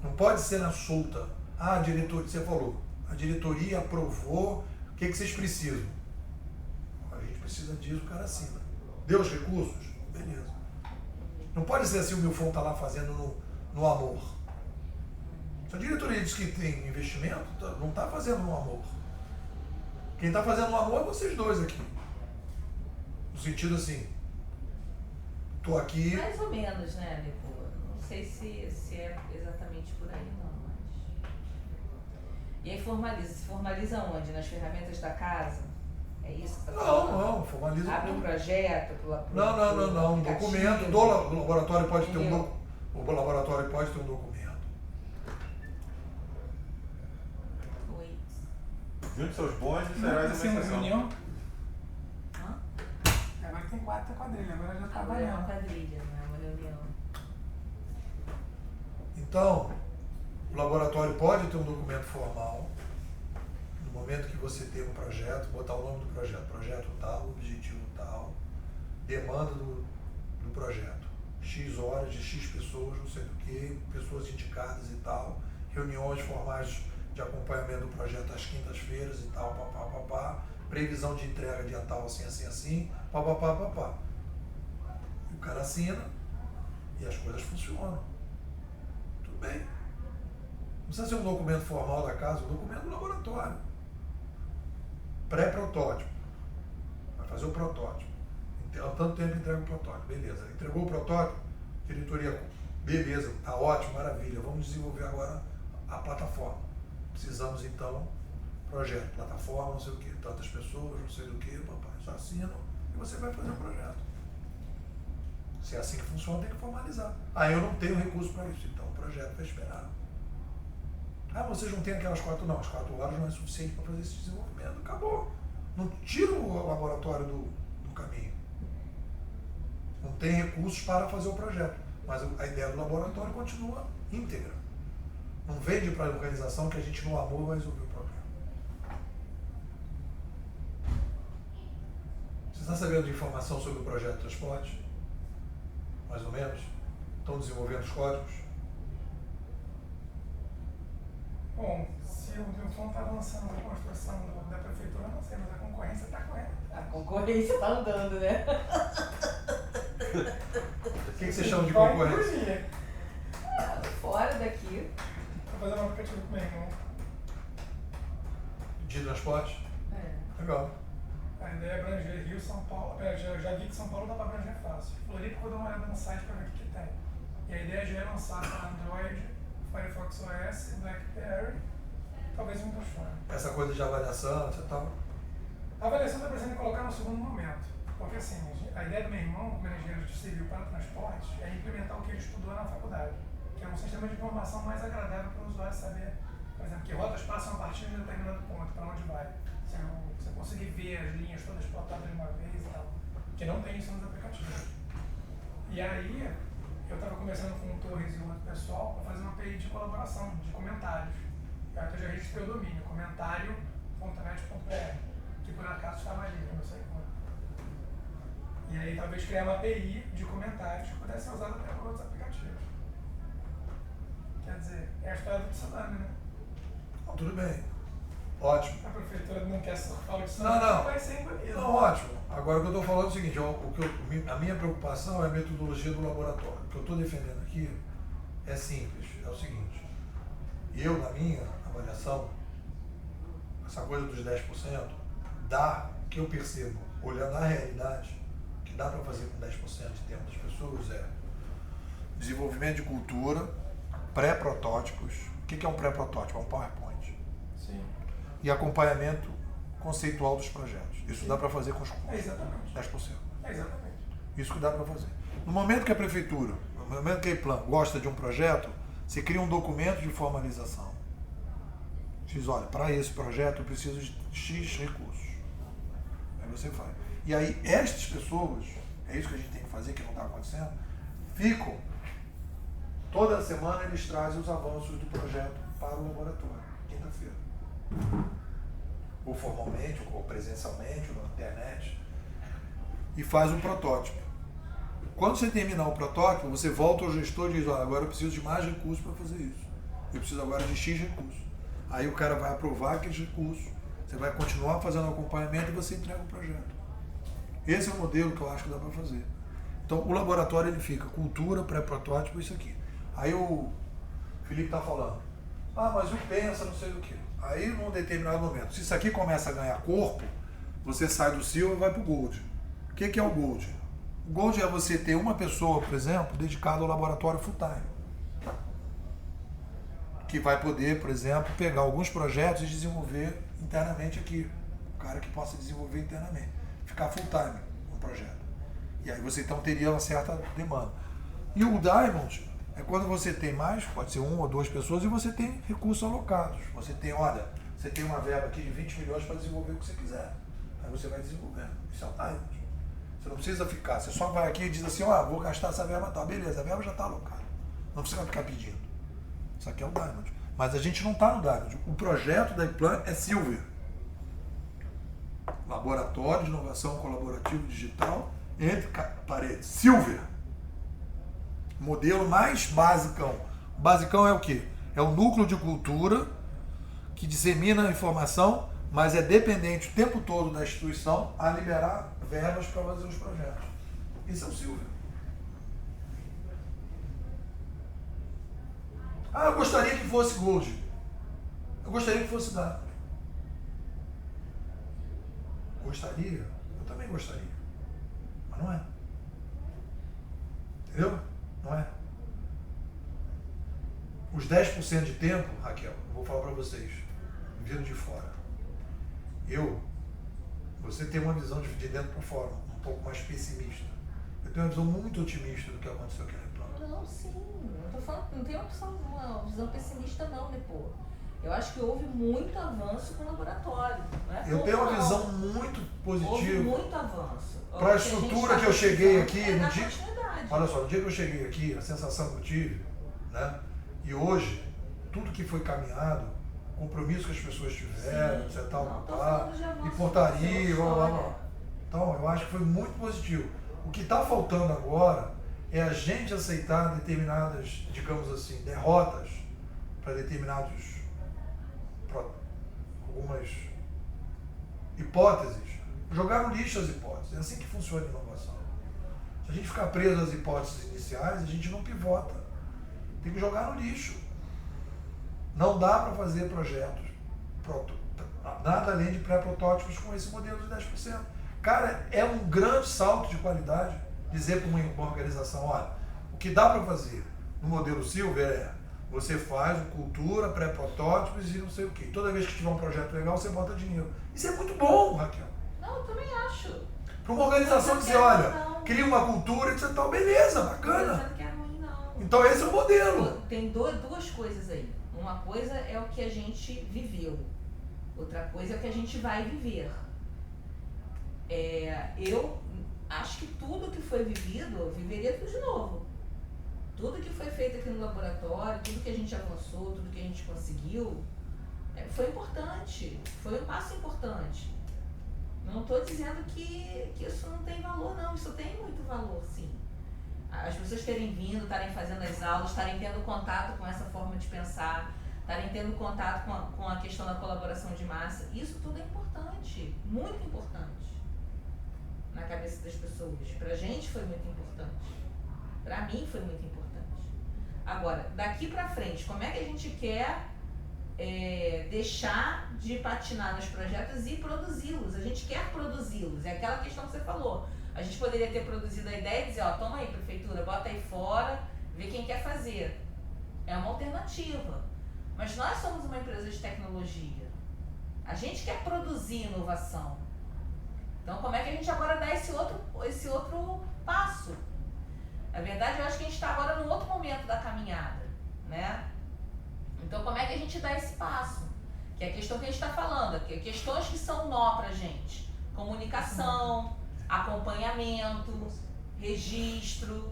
Não pode ser na solta. Ah, a diretoria, você falou, a diretoria aprovou, o que vocês precisam? A gente precisa disso, o cara assina. Deu os recursos? Beleza. Não pode ser assim, o Milfon está lá fazendo no amor. Se a diretoria diz que tem investimento, não está fazendo no amor. Quem está fazendo no amor é vocês dois aqui. No sentido assim, estou aqui... Mais ou menos, né, Nico? Não sei se é exatamente por aí, não. Mas... E aí formaliza. Se formaliza onde? Nas ferramentas da casa? É isso que você está falando? Não, formaliza... Abre um projeto? Não. Um documento do laboratório pode ter Entendeu? O laboratório pode ter um documento. Oi. Junte seus bons e será Não, assim, uma exceção. reunião. Hã? Agora tem 4 quadrilha, agora já tá Agora é uma valendo. quadrilha, não é uma reunião. Então, o laboratório pode ter um documento formal. No momento que você tem um projeto, botar o nome do projeto tal, objetivo tal, demanda do projeto, X horas de X pessoas, não sei do que, pessoas indicadas e tal, reuniões formais de acompanhamento do projeto às quintas-feiras e tal, papá, previsão de entrega dia tal, assim, papá. E o cara assina e as coisas funcionam. Tudo bem. Não precisa ser um documento formal da casa, um documento do laboratório. Pré-protótipo. Vai fazer o protótipo. Há tanto tempo entrega o protótipo. Beleza. Entregou o protótipo, diretoria, beleza, tá ótimo, maravilha. Vamos desenvolver agora a plataforma. Precisamos então, projeto, plataforma, não sei o que, tantas pessoas, não sei do que, papai, só assinam e você vai fazer o projeto. Se é assim que funciona, tem que formalizar. Ah, eu não tenho recurso para isso, então o projeto vai esperar. Ah, vocês não têm aquelas 4, não. As 4 horas não é suficiente para fazer esse desenvolvimento. Acabou. Não tira o laboratório do caminho. Não tem recursos para fazer o projeto. Mas a ideia do laboratório continua íntegra. Não vende para a organização que a gente no amor vai resolver o problema. Você está sabendo de informação sobre o projeto de transporte? Mais ou menos? Estão desenvolvendo os códigos? Bom, se o Milton está avançando na construção da prefeitura, não sei, mas a concorrência está correndo. A concorrência está andando, né? O que você chama de Vai concorrência? incluir. Fora daqui. Estou fazendo um aplicativo com meu irmão. De transporte? É. Legal. A ideia é abranger Rio, São Paulo. Já vi que São Paulo dá para abranger fácil. Floripa, vou dar uma olhada no site para ver o que tem. E a ideia já é lançar para Android, Firefox OS, BlackBerry, talvez um Windows. Essa coisa de avaliação, etc. Tal. A avaliação está pensando em colocar no segundo momento. Porque assim, a ideia do meu irmão, como engenheiro de civil para transporte, é implementar o que ele estudou na faculdade, que é um sistema de informação mais agradável para o usuário saber, por exemplo, que rotas passam a partir de um determinado ponto, para onde vai. Você conseguir ver as linhas todas plotadas de uma vez e tal, que não tem isso nos aplicativos. E aí, eu estava conversando com o Torres e um outro pessoal para fazer uma API de colaboração, de comentários. Eu já registrei o domínio, comentário.net.br, que por acaso estava ali, eu não sei como. E aí talvez criar uma API de comentários que pudesse ser usada até por outros aplicativos. Quer dizer, é a história do tsunami, né? Tudo bem. Ótimo. A prefeitura não quer surfar o Não, tsunami, não. vai ser engolido. Não, ótimo. Agora o que eu estou falando é o seguinte, a minha preocupação é a metodologia do laboratório. O que eu estou defendendo aqui é simples, é o seguinte. Eu, na minha avaliação, essa coisa dos 10%, dá, que eu percebo, olhando a realidade, que dá para fazer com 10% de tempo das pessoas é desenvolvimento de cultura, pré-protótipos. O que é um pré-protótipo? É um PowerPoint. Sim. E acompanhamento conceitual dos projetos. Isso dá para fazer com os custos. É exatamente. 10%. É exatamente. Isso que dá para fazer. No momento que a prefeitura, no momento que a EPLAN gosta de um projeto, você cria um documento de formalização. Diz, olha, para esse projeto eu preciso de X recursos. Aí você faz. E aí estas pessoas, é isso que a gente tem que fazer, que não está acontecendo, ficam, toda semana eles trazem os avanços do projeto para o laboratório, quinta-feira. ou formalmente, ou presencialmente, ou na internet, e faz um protótipo. Quando você terminar o protótipo, você volta ao gestor e diz, olha, agora eu preciso de mais recursos para fazer isso. Eu preciso agora de X recursos. Aí o cara vai aprovar aqueles recursos, você vai continuar fazendo o acompanhamento e você entrega o projeto. Esse é o modelo que eu acho que dá para fazer. Então o laboratório ele fica cultura, pré-protótipo, isso aqui. Aí o Felipe está falando, mas o pensa, não sei do que. Aí num determinado momento, se isso aqui começa a ganhar corpo, você sai do Silver e vai para o Gold. O que é o Gold? O Gold é você ter uma pessoa, por exemplo, dedicada ao laboratório full-time. Que vai poder, por exemplo, pegar alguns projetos e desenvolver internamente aqui. Um cara que possa desenvolver internamente. Ficar full-time no projeto. E aí você então teria uma certa demanda. E o Diamond é quando você tem mais, pode ser 1 ou 2 pessoas, e você tem recursos alocados. Você tem, olha, você tem uma verba aqui de 20 milhões para desenvolver o que você quiser. Aí você vai desenvolvendo. Isso é o Diamond. Você não precisa ficar, você só vai aqui e diz assim, vou gastar essa verba tal. Beleza, a verba já está alocada. Não precisa ficar pedindo. Isso aqui é o Diamond. Mas a gente não está no Diamond. O projeto da Iplan é Silver. Laboratório de Inovação Colaborativa Digital, entre paredes. Silver. Modelo mais basicão. Basicão é o quê? É o núcleo de cultura que dissemina a informação, mas é dependente o tempo todo da instituição a liberar verbas para fazer os projetos. Isso é o Silver. Eu gostaria que fosse Gold. Eu gostaria que fosse Diamond. Gostaria? Eu também gostaria. Mas não é. Entendeu? Não é. Os 10% de tempo, Raquel, eu vou falar para vocês, vindo de fora. Você tem uma visão de dentro para fora, um pouco mais pessimista. Eu tenho uma visão muito otimista do que aconteceu aqui na Iplan. Não, sim. Não tô falando, não tem uma visão pessimista não, Depô. Eu acho que houve muito avanço com o laboratório. Eu tenho uma visão muito positiva. Houve muito avanço. Para a estrutura que eu cheguei aqui, no dia, continuidade. olha só, no dia que eu cheguei aqui, a sensação que eu tive, né? E hoje, tudo que foi caminhado, compromisso que as pessoas tiveram, etc. E portaria, blá, blá, blá. Então, eu acho que foi muito positivo. O que está faltando agora é a gente aceitar determinadas, digamos assim, derrotas para determinados, para algumas hipóteses, jogar no lixo as hipóteses. É assim que funciona a inovação. Se a gente ficar preso às hipóteses iniciais, a gente não pivota. Tem que jogar no lixo. Não dá para fazer projetos, nada além de pré-protótipos com esse modelo de 10%. Cara, é um grande salto de qualidade dizer para uma organização, olha, o que dá para fazer no modelo Silver é, você faz cultura, pré-protótipos e não sei o quê. Toda vez que tiver um projeto legal, você bota dinheiro. Isso é muito bom, Raquel. Não, eu também acho. Para uma organização dizer, olha, cria uma cultura e tal, beleza, bacana. Que é ruim, não. Então esse é o modelo. Tem duas coisas aí. Uma coisa é o que a gente viveu. Outra coisa é o que a gente vai viver. Eu acho que tudo que foi vivido, eu viveria tudo de novo. Tudo que foi feito aqui no laboratório, tudo que a gente avançou, tudo que a gente conseguiu, foi importante. Foi um passo importante. Não estou dizendo que isso não tem valor, não. Isso tem muito valor, sim. As pessoas terem vindo, estarem fazendo as aulas, estarem tendo contato com essa forma de pensar, estarem tendo contato com a questão da colaboração de massa, isso tudo é importante, muito importante na cabeça das pessoas. Pra gente foi muito importante, pra mim foi muito importante. Agora, daqui pra frente, como é que a gente quer deixar de patinar nos projetos e produzi-los? A gente quer produzi-los, é aquela questão que você falou. A gente poderia ter produzido a ideia e dizer, toma aí, prefeitura, bota aí fora, vê quem quer fazer. É uma alternativa. Mas nós somos uma empresa de tecnologia. A gente quer produzir inovação. Então, como é que a gente agora dá esse outro passo? Na verdade, eu acho que a gente está agora num outro momento da caminhada, né? Então, como é que a gente dá esse passo? Que é a questão que a gente está falando, que questões que são nó pra gente. Comunicação, acompanhamento, registro.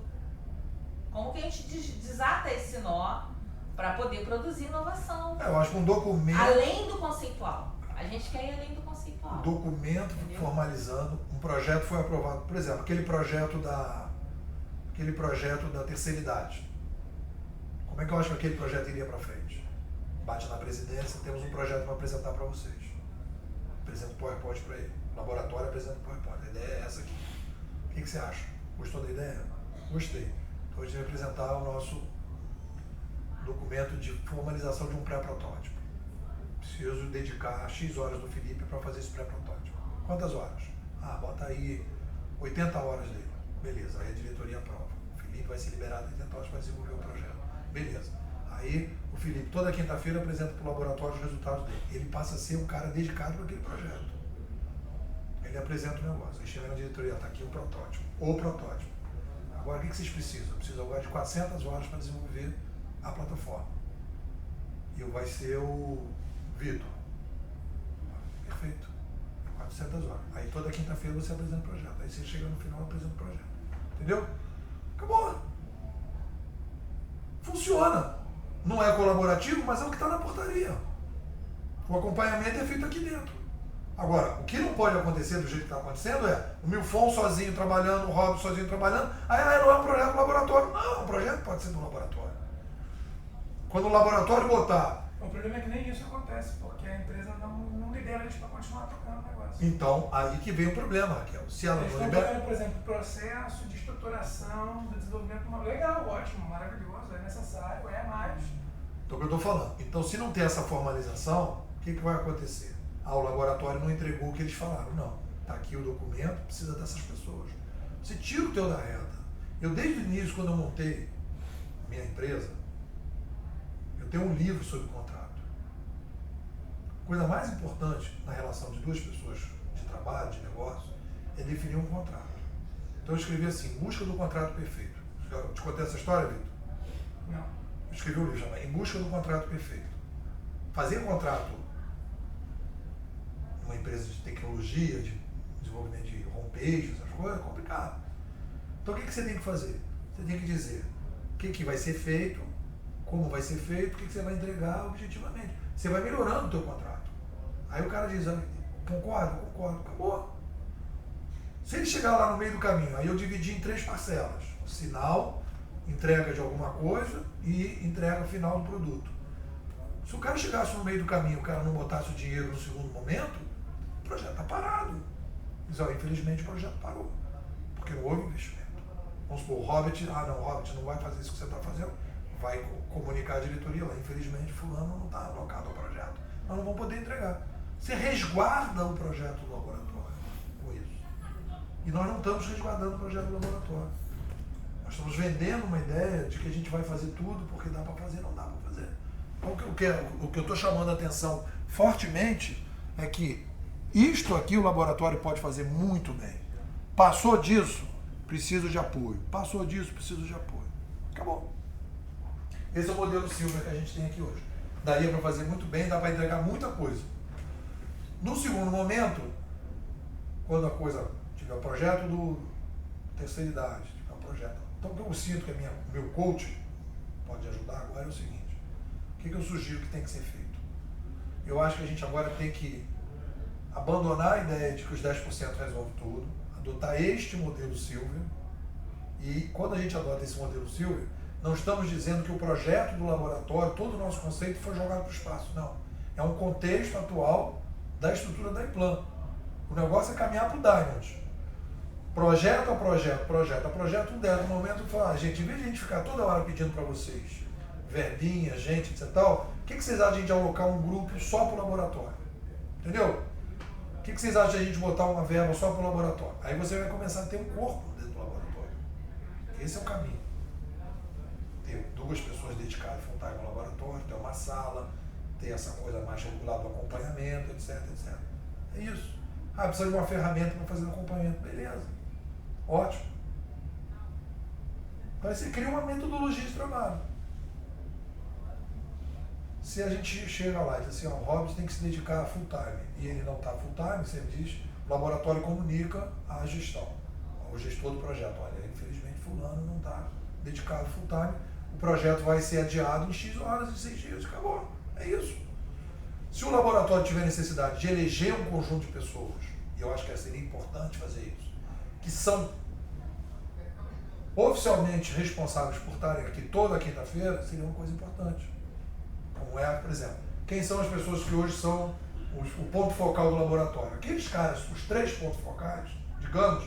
Como que a gente desata esse nó para poder produzir inovação? Eu acho que um documento... Além do conceitual. A gente quer ir além do conceitual. Documento Entendeu? formalizando, um projeto foi aprovado. Por exemplo, aquele projeto da terceira idade. Como é que eu acho que aquele projeto iria para frente? Bate na presidência, temos um projeto para apresentar para vocês. Apresenta o PowerPoint para ele. O laboratório apresenta o PowerPoint. A ideia é essa aqui. O que você acha? Gostou da ideia? Gostei. Então a gente vai apresentar o nosso documento de formalização de um pré-protótipo. Preciso dedicar X horas do Felipe para fazer esse pré-protótipo. Quantas horas? Bota aí 80 horas dele. Beleza, aí a diretoria aprova. O Felipe vai se liberar de 80 horas para desenvolver o projeto. Beleza. Aí o Felipe, toda quinta-feira, apresenta para o laboratório os resultados dele. Ele passa a ser um cara dedicado para aquele projeto. Ele apresenta o negócio. Aí chega na diretoria, está aqui o protótipo. O protótipo. Agora, o que vocês precisam? Eu preciso agora de 400 horas para desenvolver a plataforma. E vai ser o Vitor. Perfeito. 400 horas. Aí toda quinta-feira você apresenta o projeto. Aí você chega no final e apresenta o projeto. Entendeu? Acabou. Funciona. Não é colaborativo, mas é o que está na portaria. O acompanhamento é feito aqui dentro. Agora, o que não pode acontecer do jeito que está acontecendo é o Milfon sozinho trabalhando, o Rob sozinho trabalhando, aí não é um projeto do laboratório. Não, o projeto pode ser do laboratório. Quando o laboratório botar... O problema é que nem isso acontece, porque a empresa não libera eles para continuar tocando o negócio. Então, aí que vem o problema, Raquel. Se ela Eles não estão libera... tocando, por exemplo, o processo de estruturação do desenvolvimento. Legal, ótimo, maravilhoso, é necessário, é mais. Então, o que eu estou falando. Então, se não tem essa formalização, o que vai acontecer? O laboratório não entregou o que eles falaram. Não. Está aqui o documento, precisa dessas pessoas. Você tira o teu da reta. Eu, desde o início, quando eu montei minha empresa, eu tenho um livro sobre contrato. A coisa mais importante na relação de duas pessoas de trabalho, de negócio, é definir um contrato. Então, eu escrevi assim, busca do contrato perfeito. Eu te contei essa história, Vitor? Não. Eu escrevi um livro chamado Em Busca do Contrato Perfeito. Fazer um contrato numa empresa de tecnologia, de desenvolvimento de homepage, essas coisas, é complicado. Então o que você tem que fazer? Você tem que dizer o que vai ser feito, como vai ser feito, o que você vai entregar objetivamente. Você vai melhorando o teu contrato. Aí o cara diz, concordo, acabou. Se ele chegar lá no meio do caminho, aí eu dividi em 3 parcelas. Sinal, entrega de alguma coisa e entrega final do produto. Se o cara chegasse no meio do caminho, o cara não botasse o dinheiro no segundo momento, o projeto está parado. Diz, infelizmente o projeto parou, porque não houve investimento. Vamos supor, o Robert, Robert não vai fazer isso que você está fazendo, vai comunicar à diretoria lá, infelizmente fulano não está alocado ao projeto. Nós não vamos poder entregar. Você resguarda o projeto do laboratório com isso. E nós não estamos resguardando o projeto do laboratório. Nós estamos vendendo uma ideia de que a gente vai fazer tudo porque dá para fazer, não dá para fazer. Então, o que eu estou chamando a atenção fortemente é que isto aqui o laboratório pode fazer muito bem. Passou disso, preciso de apoio. Passou disso, preciso de apoio. Acabou. Esse é o modelo Silva que a gente tem aqui hoje. Daria para fazer muito bem, dá para entregar muita coisa. No segundo momento, quando a coisa tiver o projeto do terceira idade, tiver o projeto. Então o que eu sinto que o meu coach pode ajudar agora é o seguinte. O que eu sugiro que tem que ser feito? Eu acho que a gente agora tem que abandonar a ideia de que os 10% resolve tudo, adotar este modelo Silva, e quando a gente adota esse modelo Silva, não estamos dizendo que o projeto do laboratório, todo o nosso conceito foi jogado para o espaço, não. É um contexto atual da estrutura da Implan. O negócio é caminhar para o Diamond. Projeto a projeto, um dado momento fala, gente, em vez de a gente ficar toda hora pedindo para vocês, verbinha, gente, etc. tal, o que vocês acham de a gente alocar um grupo só para o laboratório? Entendeu? O que vocês acham de a gente botar uma verba só para o laboratório? Aí você vai começar a ter um corpo dentro do laboratório. Esse é o caminho. Ter 2 pessoas dedicadas full time ao laboratório, ter uma sala, ter essa coisa mais regulada do acompanhamento, etc. É isso. Precisa de uma ferramenta para fazer o acompanhamento. Beleza. Ótimo. Então aí você cria uma metodologia de trabalho. Se a gente chega lá e diz assim, o Robson tem que se dedicar a full time, e ele não está full time, você diz, o laboratório comunica à gestão, ao gestor do projeto. Olha, infelizmente fulano não está dedicado full time, o projeto vai ser adiado em X horas, em 6 dias, acabou. É isso. Se o laboratório tiver necessidade de eleger um conjunto de pessoas, e eu acho que seria importante fazer isso, que são oficialmente responsáveis por estarem aqui toda quinta-feira, seria uma coisa importante. Como é, por exemplo, quem são as pessoas que hoje são o ponto focal do laboratório? Aqueles caras, os 3 pontos focais, digamos,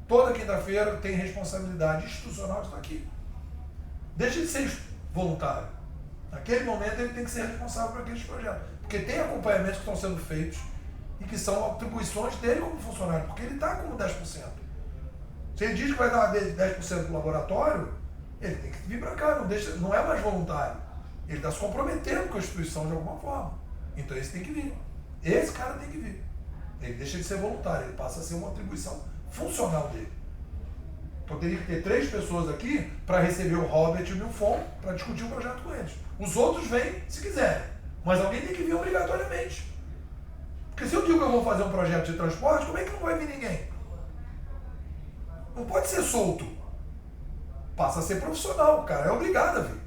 toda quinta-feira tem responsabilidade institucional de estar aqui. Deixa de ser voluntário. Naquele momento ele tem que ser responsável por aqueles projetos. Porque tem acompanhamentos que estão sendo feitos e que são atribuições dele como funcionário, porque ele está como 10%. Se ele diz que vai dar 10% do laboratório, ele tem que vir para cá, não é mais voluntário. Ele está se comprometendo com a instituição de alguma forma. Então esse tem que vir. Esse cara tem que vir. Ele deixa de ser voluntário, ele passa a ser uma atribuição funcional dele. Então teria que ter 3 pessoas aqui para receber o Robert e o Milfon para discutir o projeto com eles. Os outros vêm se quiserem, mas alguém tem que vir obrigatoriamente. Porque se eu digo que eu vou fazer um projeto de transporte, como é que não vai vir ninguém? Não pode ser solto. Passa a ser profissional, o cara é obrigado a vir.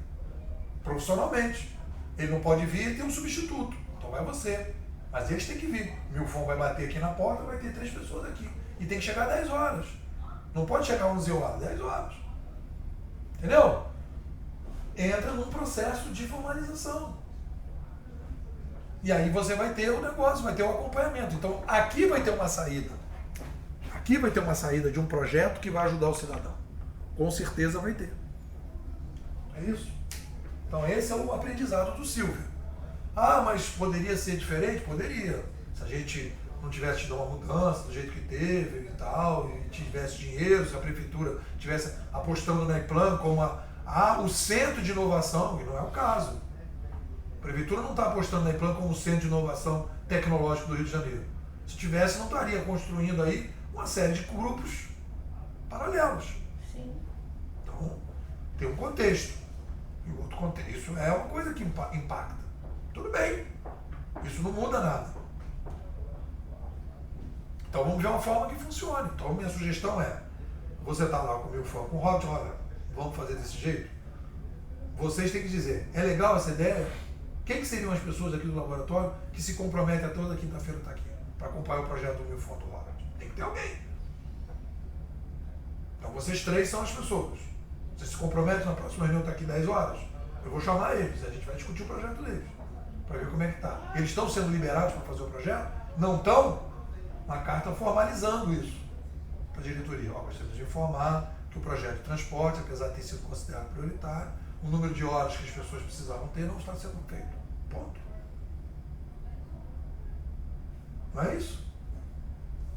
Profissionalmente. Ele não pode vir e tem um substituto. Então vai você. Mas eles têm que vir. O Milfon vai bater aqui na porta, vai ter 3 pessoas aqui. E tem que chegar às 10 horas. Não pode chegar às 11 horas, 10 horas. Entendeu? Entra num processo de formalização. E aí você vai ter o negócio, vai ter o acompanhamento. Então aqui vai ter uma saída. Aqui vai ter uma saída de um projeto que vai ajudar o cidadão. Com certeza vai ter. É isso. Então esse é o aprendizado do Silvio. Ah, mas poderia ser diferente? Poderia. Se a gente não tivesse tido uma mudança do jeito que teve e tal, e tivesse dinheiro, se a prefeitura estivesse apostando na IPLAN como o centro de inovação, que não é o caso. A prefeitura não está apostando na IPLAN como centro de inovação tecnológico do Rio de Janeiro. Se tivesse, não estaria construindo aí uma série de grupos paralelos. Sim. Então, tem um contexto. E o outro contexto. Isso é uma coisa que impacta. Tudo bem. Isso não muda nada. Então vamos ver uma forma que funcione. Então minha sugestão é, você está lá com o Milfon, com o Robert, olha, vamos fazer desse jeito? Vocês têm que dizer, é legal essa ideia? Quem que seriam as pessoas aqui do laboratório que se comprometem a toda quinta-feira estar aqui, para acompanhar o projeto do Milfon do Robert? Tem que ter alguém. Então vocês 3 são as pessoas. Vocês se comprometem na próxima reunião estar aqui 10 horas? Eu vou chamar eles, a gente vai discutir o projeto deles, para ver como é que está. Eles estão sendo liberados para fazer o projeto? Não estão? Uma carta formalizando isso para a diretoria. Gostaria de informar que o projeto de transporte, apesar de ter sido considerado prioritário, o número de horas que as pessoas precisavam ter não está sendo feito. Ponto. Não é isso?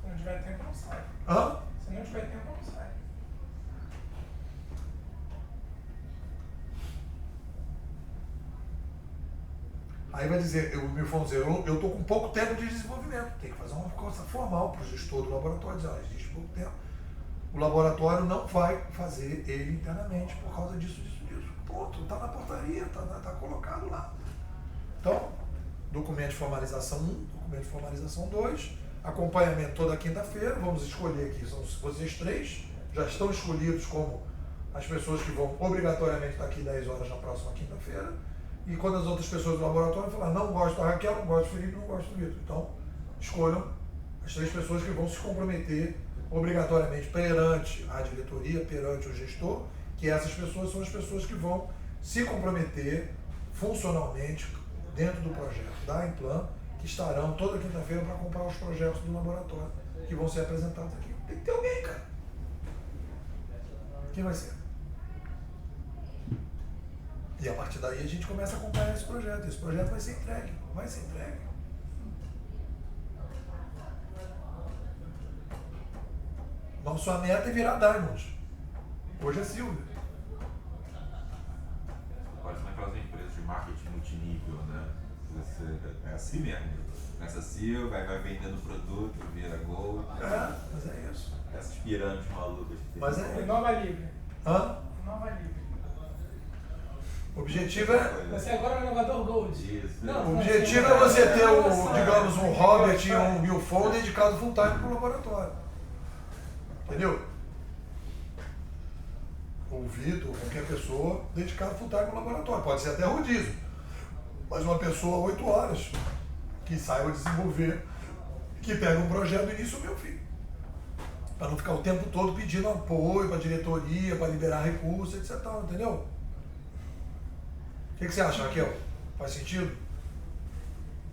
Se não tiver tempo, não sai. Hã? Se não tiver tempo, não sai. Aí vai dizer, o Milfon dizer, eu estou com pouco tempo de desenvolvimento. Tem que fazer uma coisa formal para o gestor do laboratório, dizer, existe pouco tempo. O laboratório não vai fazer ele internamente por causa disso. Ponto, está na portaria, está colocado lá. Então, documento de formalização 1, documento de formalização 2, acompanhamento toda quinta-feira, vamos escolher aqui, são vocês 3, já estão escolhidos como as pessoas que vão obrigatoriamente estar aqui 10 horas na próxima quinta-feira. E quando as outras pessoas do laboratório falar, não gosto da Raquel, não gosto do Felipe, não gosto do Vitor. Então, escolham as 3 pessoas que vão se comprometer obrigatoriamente perante a diretoria, perante o gestor, que essas pessoas são as pessoas que vão se comprometer funcionalmente dentro do projeto da IPLAN, que estarão toda quinta-feira para acompanhar os projetos do laboratório que vão ser apresentados aqui. Tem que ter alguém, cara. Quem vai ser? E a partir daí a gente começa a acompanhar esse projeto. Esse projeto vai ser entregue. Vai ser entregue. Nossa meta é virar Diamond. Hoje é Silvia. Pode ser naquelas empresas de marketing multinível, né? É assim mesmo. Começa Silvia, vai vendendo produto, vira Gold. Mas é isso. Essas pirâmides malucas. Mas é. Nova Livre. Hã? Nova Livre. O objetivo é. Você agora é o inovador Gold. Isso. O objetivo é você ter, digamos, um Robert e um Milfon dedicado full time para o laboratório. Entendeu? O Vitor, qualquer pessoa dedicada full time para o laboratório. Pode ser até rodízio. Mas uma pessoa 8 horas. que saiba desenvolver, que pega um projeto do início ao meu fim. Para não ficar o tempo todo pedindo apoio para a diretoria, para liberar recursos, etc. Entendeu? O que você acha, Raquel? Faz sentido?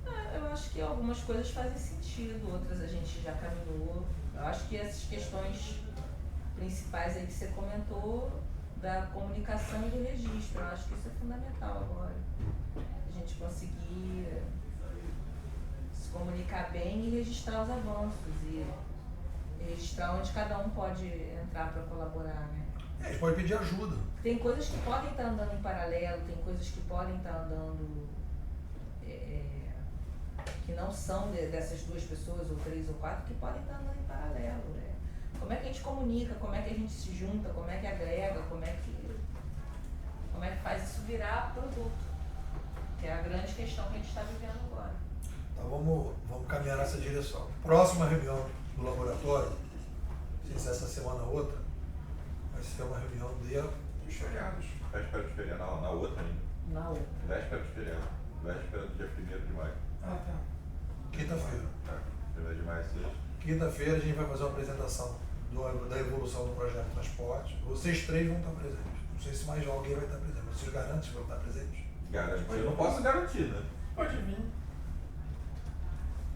Eu acho que algumas coisas fazem sentido, outras a gente já caminhou. Eu acho que essas questões principais aí que você comentou, da comunicação e do registro, eu acho que isso é fundamental agora. A gente conseguir se comunicar bem e registrar os avanços e registrar onde cada um pode entrar para colaborar, né? A gente pode pedir ajuda. Tem coisas que podem estar andando em paralelo, tem coisas que podem estar andando que não são dessas duas pessoas, ou 3 ou 4, que podem estar andando em paralelo, né? Como é que a gente comunica, como é que a gente se junta, como é que agrega, como é que faz isso virar produto, que é a grande questão que a gente está vivendo agora. Então vamos caminhar nessa direção. Próxima reunião do laboratório, não sei se essa semana ou outra, vai ser uma reunião Os feriados. Véspera de feriado, na outra ainda. Na outra. Véspera de feriado. Véspera do dia 1º de maio. Ah, tá. quinta-feira. 1º de maio, sexta. Quinta-feira a gente vai fazer uma apresentação da evolução do projeto de transporte. Vocês 3 vão estar presentes. Não sei se mais alguém vai estar presente, mas vocês garantem que vão estar presentes? Garantir, eu não posso garantir, né? Pode vir.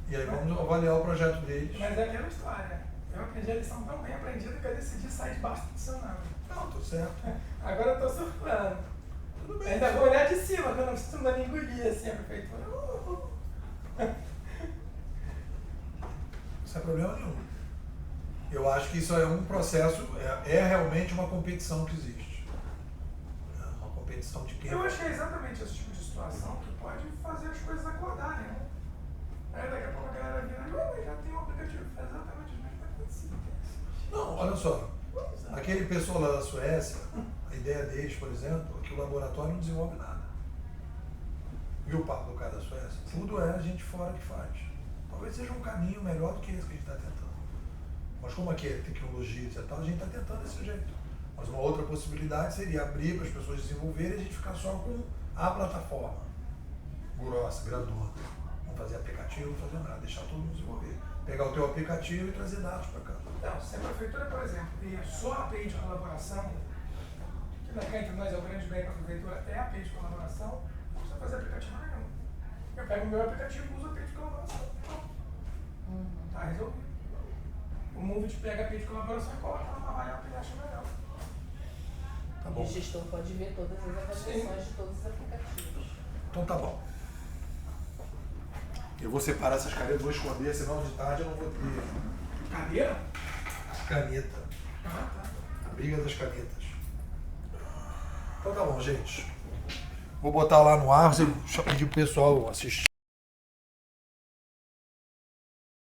E aí vamos avaliar o projeto deles. Mas é aquela história. Eu aprendi a lição tão bem aprendida que eu decidi sair debaixo do dicionário. Não, tô certo. Agora eu tô surfando. Tudo bem. Ainda vou olhar de cima, que eu não preciso mandar engolir assim a prefeitura. Não é problema nenhum. Eu acho que isso é um processo, é realmente uma competição que existe. É uma competição de quem. Eu acho que é exatamente esse tipo de situação que pode fazer as coisas acordarem, né? Aí daqui a pouco a galera vira, mas já tem um aplicativo que faz exatamente as mesmas coisas. Não, olha só. Aquele pessoal lá da Suécia, a ideia deles, por exemplo, é que o laboratório não desenvolve nada. Viu o papo do cara da Suécia? Tudo é a gente fora que faz. Talvez seja um caminho melhor do que esse que a gente está tentando. Mas como aqui é tecnologia e tal, a gente está tentando desse jeito. Mas uma outra possibilidade seria abrir para as pessoas desenvolverem e a gente ficar só com a plataforma. Grossa, grandona. Não fazer aplicativo, não fazer nada, deixar todo mundo desenvolver. Pegar o teu aplicativo e trazer dados para cá. Não, se a prefeitura, por exemplo, tem só a API de colaboração, que na cá entre nós é o grande bem para a prefeitura, é a API de colaboração, não precisa fazer aplicativo nenhum. Eu pego o meu aplicativo e uso a API de colaboração. Tá resolvido. O Movit pega a API de colaboração e coloca lá para avaliar o que ele acha melhor. Tá E bom? o gestor pode ver todas as avaliações de todos os aplicativos. Então tá bom. Eu vou separar essas canetas, vou esconder, senão de tarde eu não vou ter Cadeira? caneta. Ah, tá. A briga das canetas. Então tá bom, gente. Vou botar lá no ar, você pedir pro pessoal assistir.